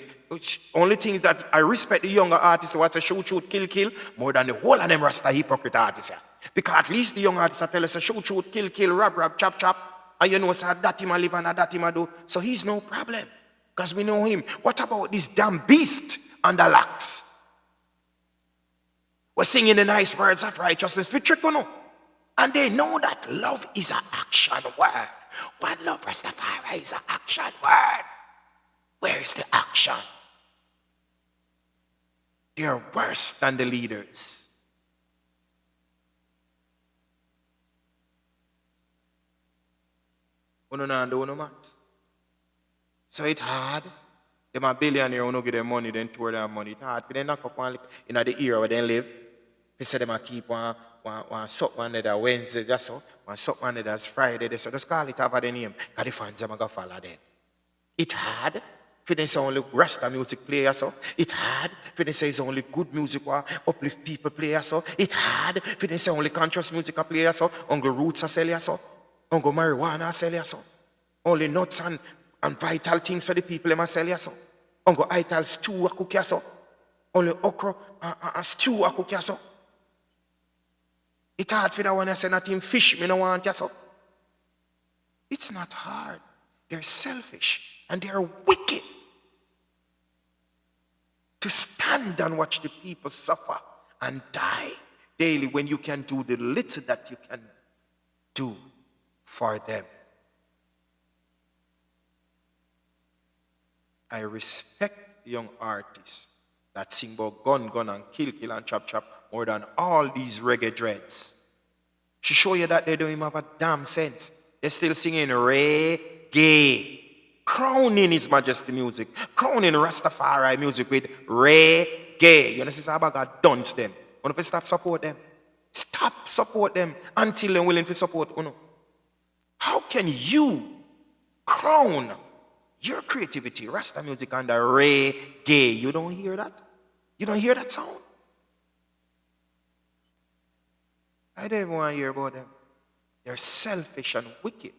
only thing that I respect the younger artists who say shoot, shoot, kill, kill, more than the whole of them Rasta hypocrite artists. Because at least the young artists tell us shoot, shoot, kill, kill, rob, chop, chop. And you know, say that him a live and that him a do. So he's no problem. Because we know him. What about this damn beast on the locks? We're singing the nice words of righteousness with trick, no? And they know that love is an action word. But love Rastafari is an action word. Where is the action? They're worse than the leaders. Uno not do no maths. So it's hard. Them a billionaire who no give them money, then tour them money. It's hard for them knock up one in the era where they live. They say them a keep one suck one that Wednesday, that's so. One suck one that's Friday, so just call it over the name. Because the fans them a go follow them. It's hard for them say only Rasta music play so. It's hard for them say it's only good music or uplift people play so. It's hard for them say only conscious music play so. Only roots are sell so. Only marijuana sell so. Only nuts and vital things for the people them sell so. Only vital stew a cook so. Only okra and stew a cook so. It's hard for that one I say nothing fish me no want so. It's not hard. They're selfish and they're wicked. To stand and watch the people suffer and die daily when you can do the little that you can do for them. I respect the young artists that sing about gun and kill and chop more than all these reggae dreads. She show you that they don't even have a damn sense. They're still singing reggae. Crowning His Majesty music. Crowning Rastafari music with reggae. You know, this is how God duns them. You know, stop support them. Stop support them until they're willing to support you. How can you crown your creativity, Rasta music, under reggae? You don't hear that? You don't hear that sound? I don't even want to hear about them. They're selfish and wicked.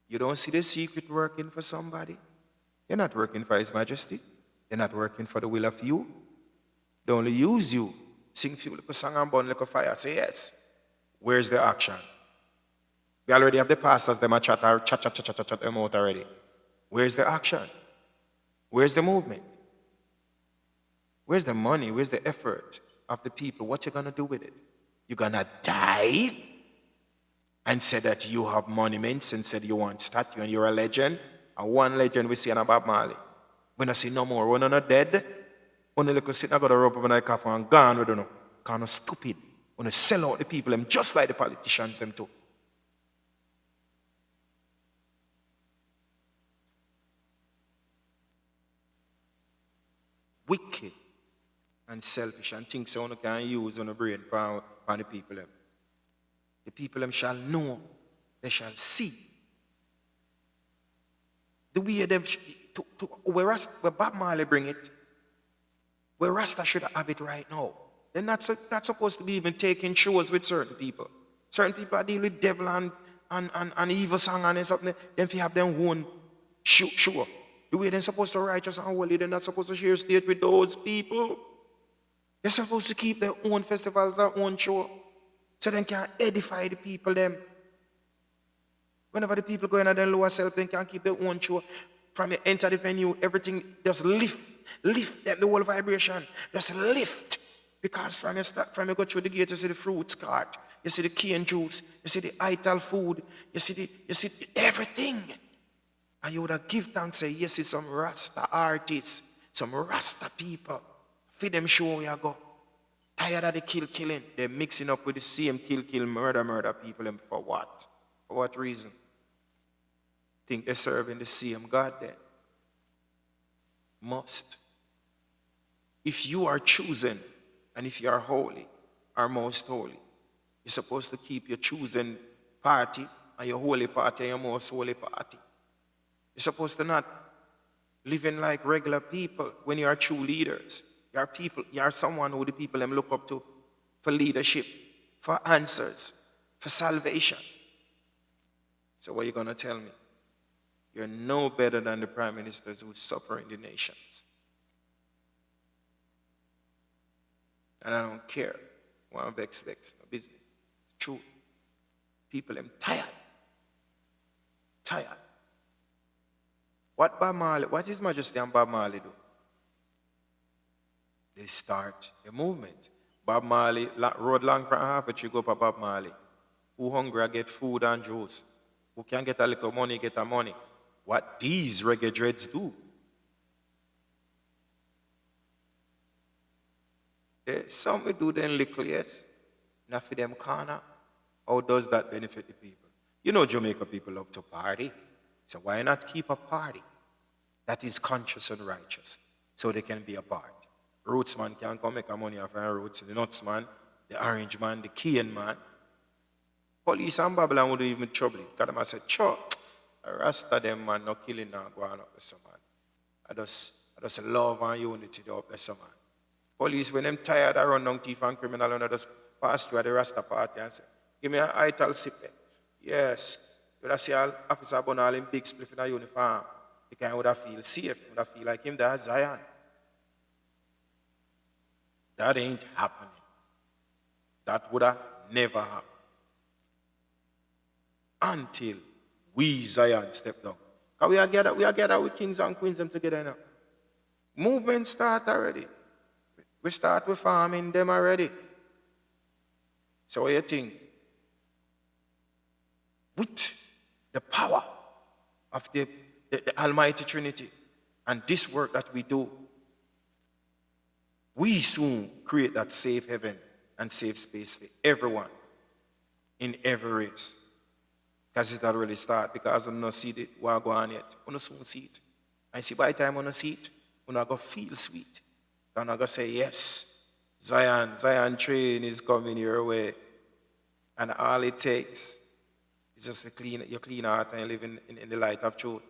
You don't see the secret working for somebody? They're not working for His Majesty. They're not working for the will of you. They only use you. Sing few little song and burn like a fire. Say yes. Where's the action? We already have the pastors, them a chat them out already. Where's the action? Where's the movement? Where's the money? Where's the effort of the people? What you gonna do with it? You gonna die and say that you have monuments and said you want statue and you're a legend? And one legend we see in Bob Marley. When I see no more, when I'm not dead, only look sit I got a rope up in a coffin and gone with them. Kind of stupid. When they sell out the people, them just like the politicians them too. Wicked and selfish and things one can use on the brain for the people them. The people them shall know, they shall see. The way them where Bob Marley bring it, where Rasta should have it right now. They're not supposed to be even taking shows with certain people. Certain people are dealing with devil and evil song and something. Then if you have their own show. The way they're supposed to righteous and holy, they're not supposed to share stage with those people. They're supposed to keep their own festivals, their own show, so they can edify the people them. Whenever the people go in at their lower self, they can keep their own show. From you enter the venue, everything just lift them, the whole vibration, just lift. Because from you go through the gate, you see the fruits cart, you see the cane juice, you see the ital food, you see everything. And you would have give thanks and say, yes, it's some Rasta artists, some Rasta people. Feed them show where you go. Tired of the killing. They're mixing up with the same kill, murder people. And for what? For what reason? Think they're serving the same God then? Must. If you are chosen, and if you are holy, or most holy, you're supposed to keep your chosen party, and your holy party, and your most holy party. You're supposed to not living like regular people when you are true leaders. You are people, you are someone who the people them look up to for leadership, for answers, for salvation. So what are you going to tell me? You're no better than the prime ministers who suffer in the nations. And I don't care. One vex, no business. It's true. People them tired. What His Majesty and Bob Marley do? They start a movement. Bob Marley rode long for half a tree go for Bob Marley. Who hungry get food and juice. Who can get a little money, get a money. What these reggae dreads do. Some we do them little, yes. Not for them corner. How does that benefit the people? You know Jamaica people love to party. So why not keep a party that is conscious and righteous so they can be a part? Roots man can come make a money off our roots. The nuts man, the orange man, the cane man. Police and Babylon would even trouble it. Because them said, sure, I rasta them man, no killing now going up with some man. I just love and unity to up with some man. Police, when them tired, I run down thief and criminal and I just pass through the Rasta party and say, give me an ital sip. Yes. When I see an officer born all in big spliff in a uniform, the guy would have feel safe, would have feel like him there Zion. That ain't happening. That would have never happened. Until we Zion step down. Because we are gathered with kings and queens them together now. Movement start already. We start with farming them already. So what do you think? With the power of the Almighty Trinity and this work that we do, we soon create that safe heaven and safe space for everyone in every race. Because it already started. Because I'm not see it, what go on yet. I'm not soon see it. I see by the time I'm not see it, I'm not going to feel sweet. I'm not going to say, yes, Zion train is coming your way. And all it takes is just to clean your clean heart and live in the light of truth.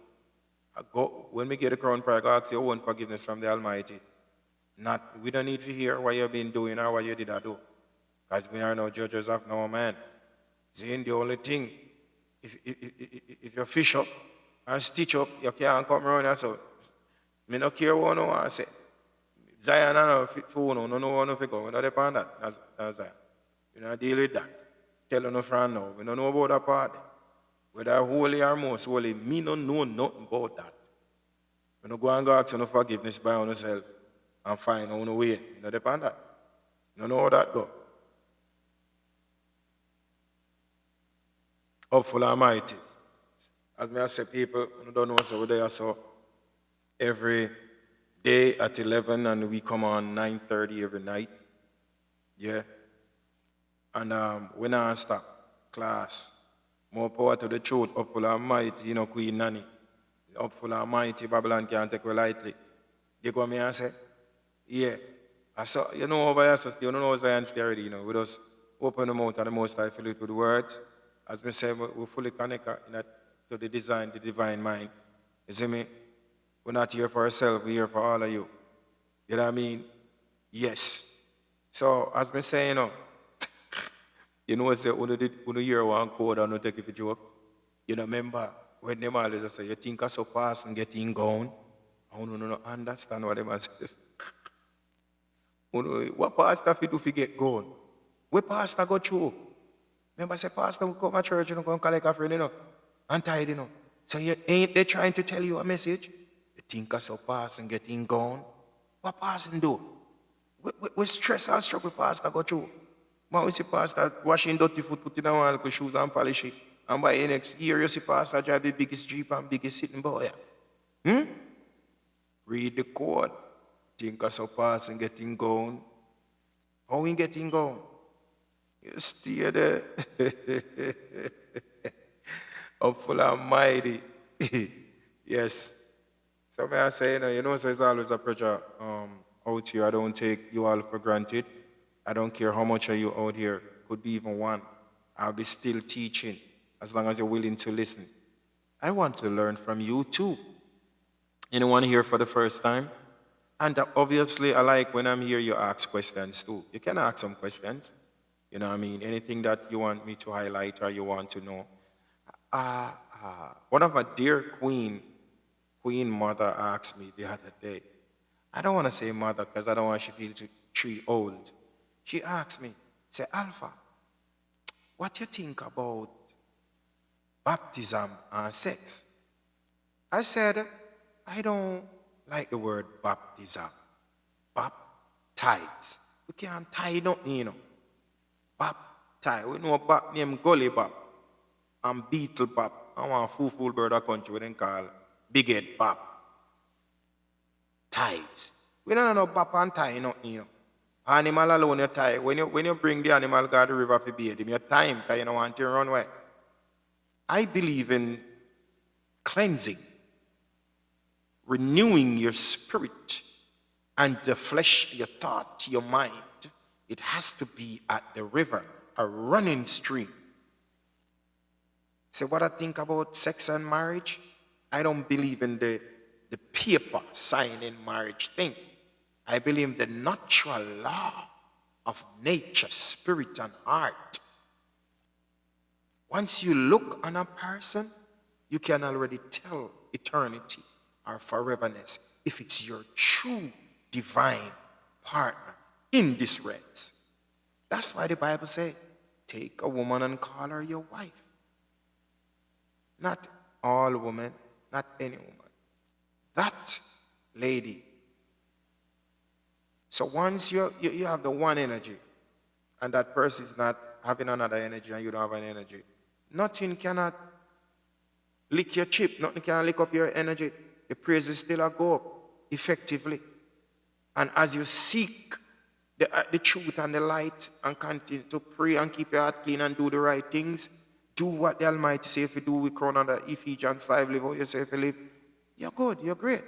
When we get the crown prayer, God ask your own forgiveness from the Almighty. We don't need to hear what you've been doing or what you did or do. Because we are no judges of no man. See, the only thing, if you fish up and stitch up, you can't come around and so. I don't care what no one say. Zion, I know for no one to go. We don't depend on that. That's that. We don't deal with that. Tell no friend now. We don't know about that part. Whether holy or most holy, me don't know nothing about that. We don't go and go ask no forgiveness by ourselves and find our own way. We don't depend on that. We don't know how that go. Hopeful Almighty. As I say, people, who don't know us over there, so every day at 11 and we come on 9:30 every night. Yeah. And we not stop class. More power to the truth. Hopeful Almighty, Queen Nanny. Hopeful Almighty, Babylon can't take it lightly. You go me and say? Yeah. I saw, over here, so you don't know Zion stay already, We just open the mouth and the most I fill it with words. As I say, we're fully connected to the divine mind. You see me? We're not here for ourselves, we're here for all of you. You know what I mean? Yes. So, as I say, say, when you hear one code and not take it for joke, remember, when them always say, you think so fast and getting gone, I don't understand what them say. What pastor if you do if you get gone? What pastor go through? Remember, I say, pastor, we come to church, go and collect a friend, and tired, So ain't they trying to tell you a message? You think so fast and getting gone? What pastor do? We stress and struggle pastor go through. Man, we see pastor washing dirty foot, putting on little shoes and polish it. And by the next year, you see pastor drive the biggest Jeep and biggest sitting boy. Read the code. Think so fast and getting gone. How we getting gone? You stay there. Hopeful Almighty. Yes. So may I say, so it's always a pressure out here. I don't take you all for granted. I don't care how much of you out here. Could be even one. I'll be still teaching as long as you're willing to listen. I want to learn from you too. Anyone here for the first time? And obviously, I like when I'm here, you ask questions too. You can ask some questions. You know what I mean? Anything that you want me to highlight or you want to know. One of my dear Queen Mother asked me the other day. I don't want to say mother because I don't want she feel too old. She asked me, say, Alpha, what do you think about baptism and sex? I said, I don't like the word baptism. Baptize. We can't tie nothing, Baptize. We know a bap named Gully Bap and Beetle Bap. I want a fool bird of country we then call Big Head Bap. Ties. We don't know bap and tie nothing, Animal alone, you tie. When you bring the animal go to the river for bathe him, your time, because you don't want to run away. I believe in cleansing, renewing your spirit and the flesh, your thought, your mind. It has to be at the river, a running stream. So what I think about sex and marriage, I don't believe in the paper signing marriage thing. I believe in the natural law of nature, spirit, and heart. Once you look on a person, you can already tell eternity or foreverness if it's your true divine partner in this race. That's why the Bible says, take a woman and call her your wife. Not all women, not any woman. That lady. So once you have the one energy, and that person is not having another energy and you don't have an energy, nothing cannot lick your chip, nothing can lick up your energy. The praises still go up effectively. And as you seek the truth and the light and continue to pray and keep your heart clean and do the right things, do what the Almighty say if you do, we crown under Ephesians 5, live how you say if you live, you're good, you're great.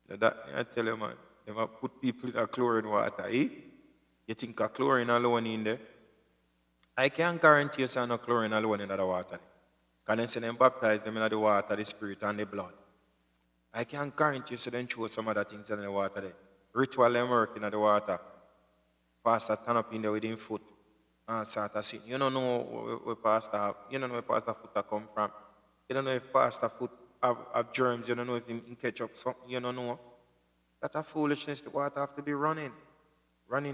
That, I tell you, man, they might put people in a chlorine water, eh? You think a chlorine alone in there? I can't guarantee you no chlorine alone in the water. Can they say them baptize them in the water, the spirit and the blood? I can't guarantee you them throw some other things in the water there. Ritual them work in the water. Pastor turn up in there with his foot and start to sing. You don't know where pastor have, you don't know where pastor foot come from. You don't know if pastor foot have germs, you don't know if he catch up something, you don't know. That's a foolishness. The water have to be running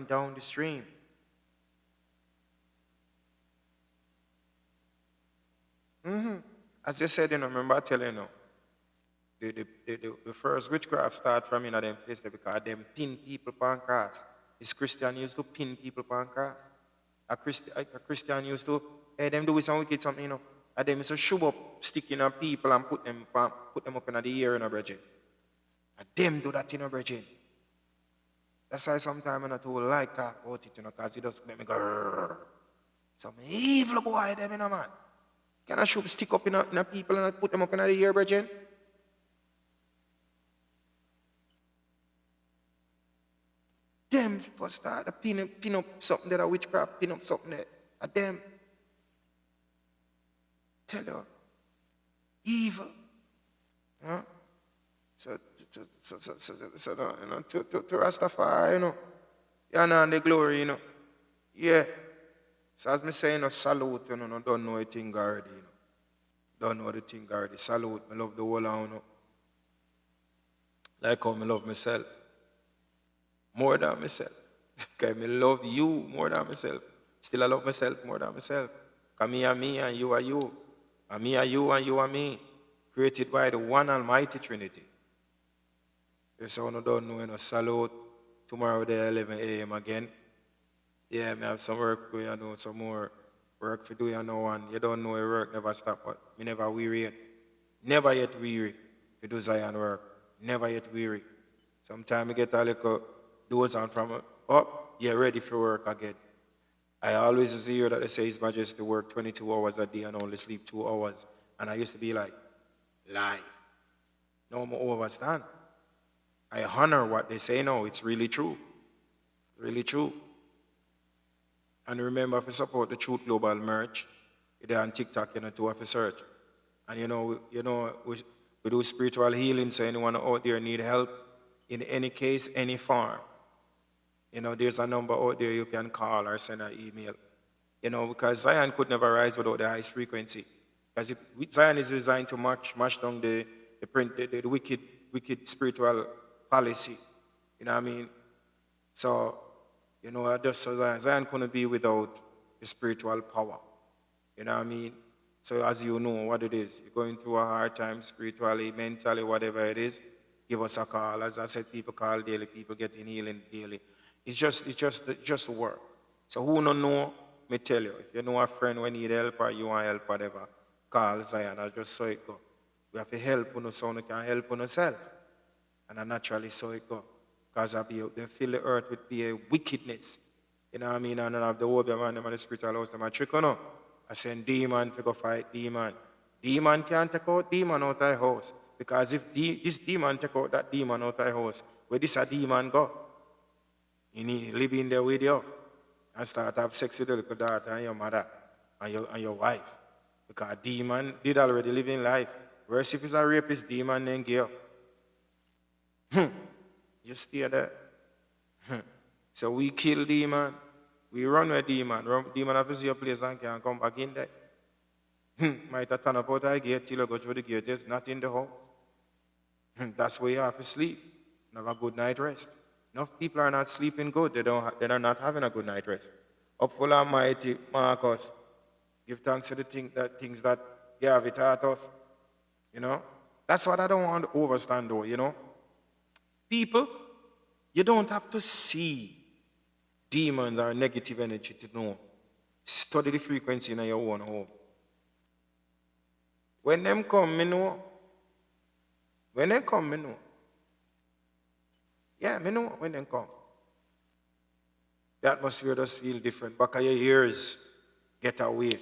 down the stream. As you said, remember I tell you now, the first witchcraft start from in them place because them pin people upon cross. This Christian used to pin people upon cross. A Christian used to, them do some wicked something, And them used to shove up, sticking on people and put them up in the air in a bridge. And them do that in a bridge. That's why sometimes I don't like talk about it, because it just make me go, some evil boy them, man. Can I should stick up in a people and put them up in the air, brethren? Them supposed to start pin up something that a witchcraft, pin up something that a them. Tell you, evil. Huh? So to Rastafari, you know, and the glory, Yeah. So as me say, salute, don't know a thing already, Don't know the thing already. Salute, I love the whole of Like how I love myself. More than myself. Because I love you more than myself. Still I love myself more than myself. Because me are me and you are you. And me are you and you are me. Created by the one almighty Trinity. So I don't know, salute. Tomorrow there 11 a.m. again. Yeah, I have some work to do, I know some more work to do, and you don't know your work never stop, but me never weary yet. Never yet weary to do Zion work. Never yet weary. Sometimes I get a little doze on from up, you're ready for work again. I always hear that they say His Majesty work 22 hours a day and only sleep 2 hours. And I used to be like, lie. No more overstand. I honor what they say now. It's really true. Really true. And remember, if you support the Truth Global merch, they're on TikTok, to have a search. And we do spiritual healing, so anyone out there need help in any case, any form. There's a number out there you can call or send an email. Because Zion could never rise without the highest frequency. Because Zion is designed to mash down the wicked spiritual policy. You know what I mean? So, Zion couldn't be without the spiritual power. You know what I mean? So as you know what it is, you're going through a hard time spiritually, mentally, whatever it is, give us a call. As I said, people call daily, people getting healing daily. It's just work. So who don't know, me tell you, if you know a friend when need help or you want help, whatever, call Zion. I'll just so it go. We have to help on us so we can help on ourselves. And naturally so it go. Because they fill the earth with the wickedness. You know what I mean? And then have the whole man, them and the spiritual house, them a trick on. I send demon to go fight demon. Demon can't take out demon out of the house. Because if this demon take out that demon out of the house, where this a demon go? You need to live in there with you and start to have sex with your little daughter and your mother and your wife. Because demon did already live in life. Whereas if it's a rapist, demon then give you. You stay there. So we kill demon. We run with demon. Demon have to see your place and can come back in there. Might have turn up out of the gate till you go through the gate. It's not in the house. That's where you have to sleep. Have a good night rest. Enough people are not sleeping good. They are not having a good night rest. Upful Almighty Marcus, give thanks to the things that Gavin taught us. You know? That's what I don't want to overstand though, you know? People, you don't have to see demons or negative energy to know. Study the frequency in your own home. When them come, me know. When they come, me know. Yeah, me know when they come. The atmosphere does feel different. Back of your ears get away.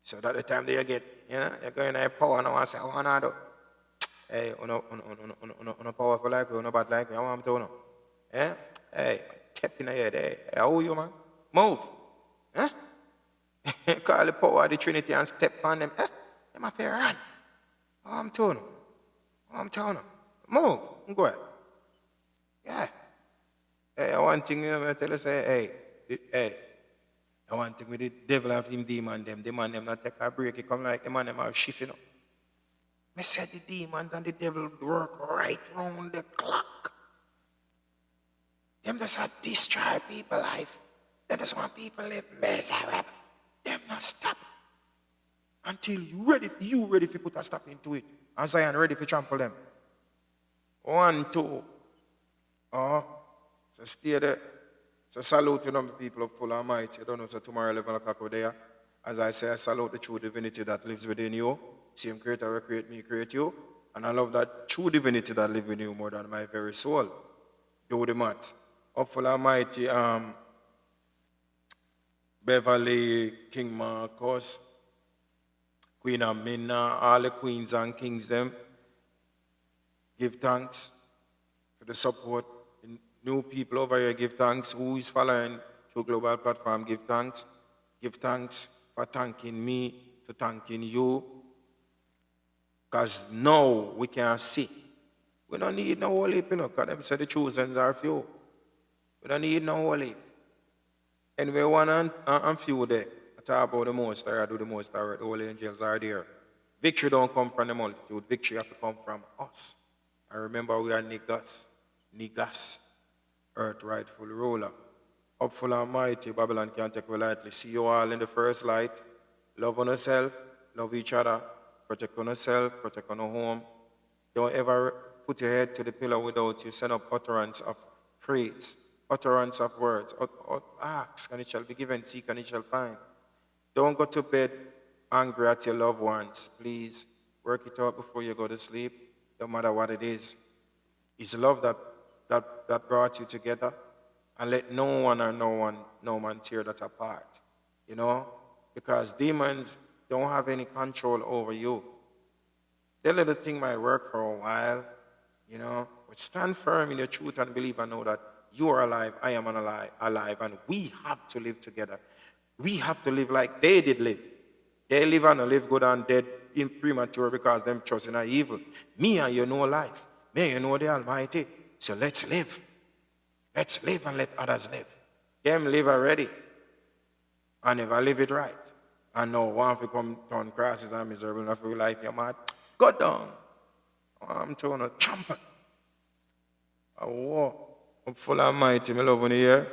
So that the time they get, you know, you're going to power and I want to say, I want to do. Hey, on powerful like me, on bad like me, I want to know. Eh? Hey, tap in the head, hey, how are you, man? Move. Eh? Call the power of the Trinity and step on them. Eh? Them up here run. I'm telling you. Move. Go ahead. Yeah. Hey, one thing I tell you, say, hey. I want thing with the devil and him demon them. The man them not take a break. He come like the man them have shift, you know. I said the demons and the devil work right round the clock. Them just have destroy people life. They just want people live miserable. Them not stop. Until you ready to put a stop into it. And Zion ready to trample them. 1, 2. So stay there. So salute to them people of full Almighty. You don't know, so tomorrow 11 o'clock over there. As I say, I salute the true divinity that lives within you. Same creator will create me, create you. And I love that true divinity that lives within you more than my very soul. Do the maths. Up full Almighty, Beverly, King Marcus, Queen Amina, all the queens and kings them. Give thanks for the support. New people over here, give thanks. Who is following through Global Platform, give thanks. Give thanks for thanking me, for thanking you. Because now we can see. We don't need no whole heap, you know, because them say the chosen are few. We don't need no whole heap. And we want and few there. I talk about the most, I do the most, the whole angels are there. Victory don't come from the multitude. Victory have to come from us. I remember we are Negas. Earth rightful ruler. Upful Almighty, Babylon can't take we lightly. See you all in the first light. Love on yourself, love each other, protect on yourself, protect on your home. Don't ever put your head to the pillow without you send up utterance of praise, utterance of words. Ask and it shall be given, seek and it shall find. Don't go to bed angry at your loved ones. Please work it out before you go to sleep, no matter what it is. It's love that brought you together, and let no man tear that apart, you know, because demons don't have any control over you. The little thing might work for a while, you know, but stand firm in your truth and believe and know that you are alive, I am alive, and we have to live together. We have to live like they did live. They live and live good and dead in premature because them trust in evil. Me and you know life. Me and you know the Almighty. So let's live. Let's live and let others live. Them live already. And never live it right. And no one to come turn crosses and miserable enough for life, you're mad. Go down. I'm trying to trample. A war. I'm full of mighty, my love in the air.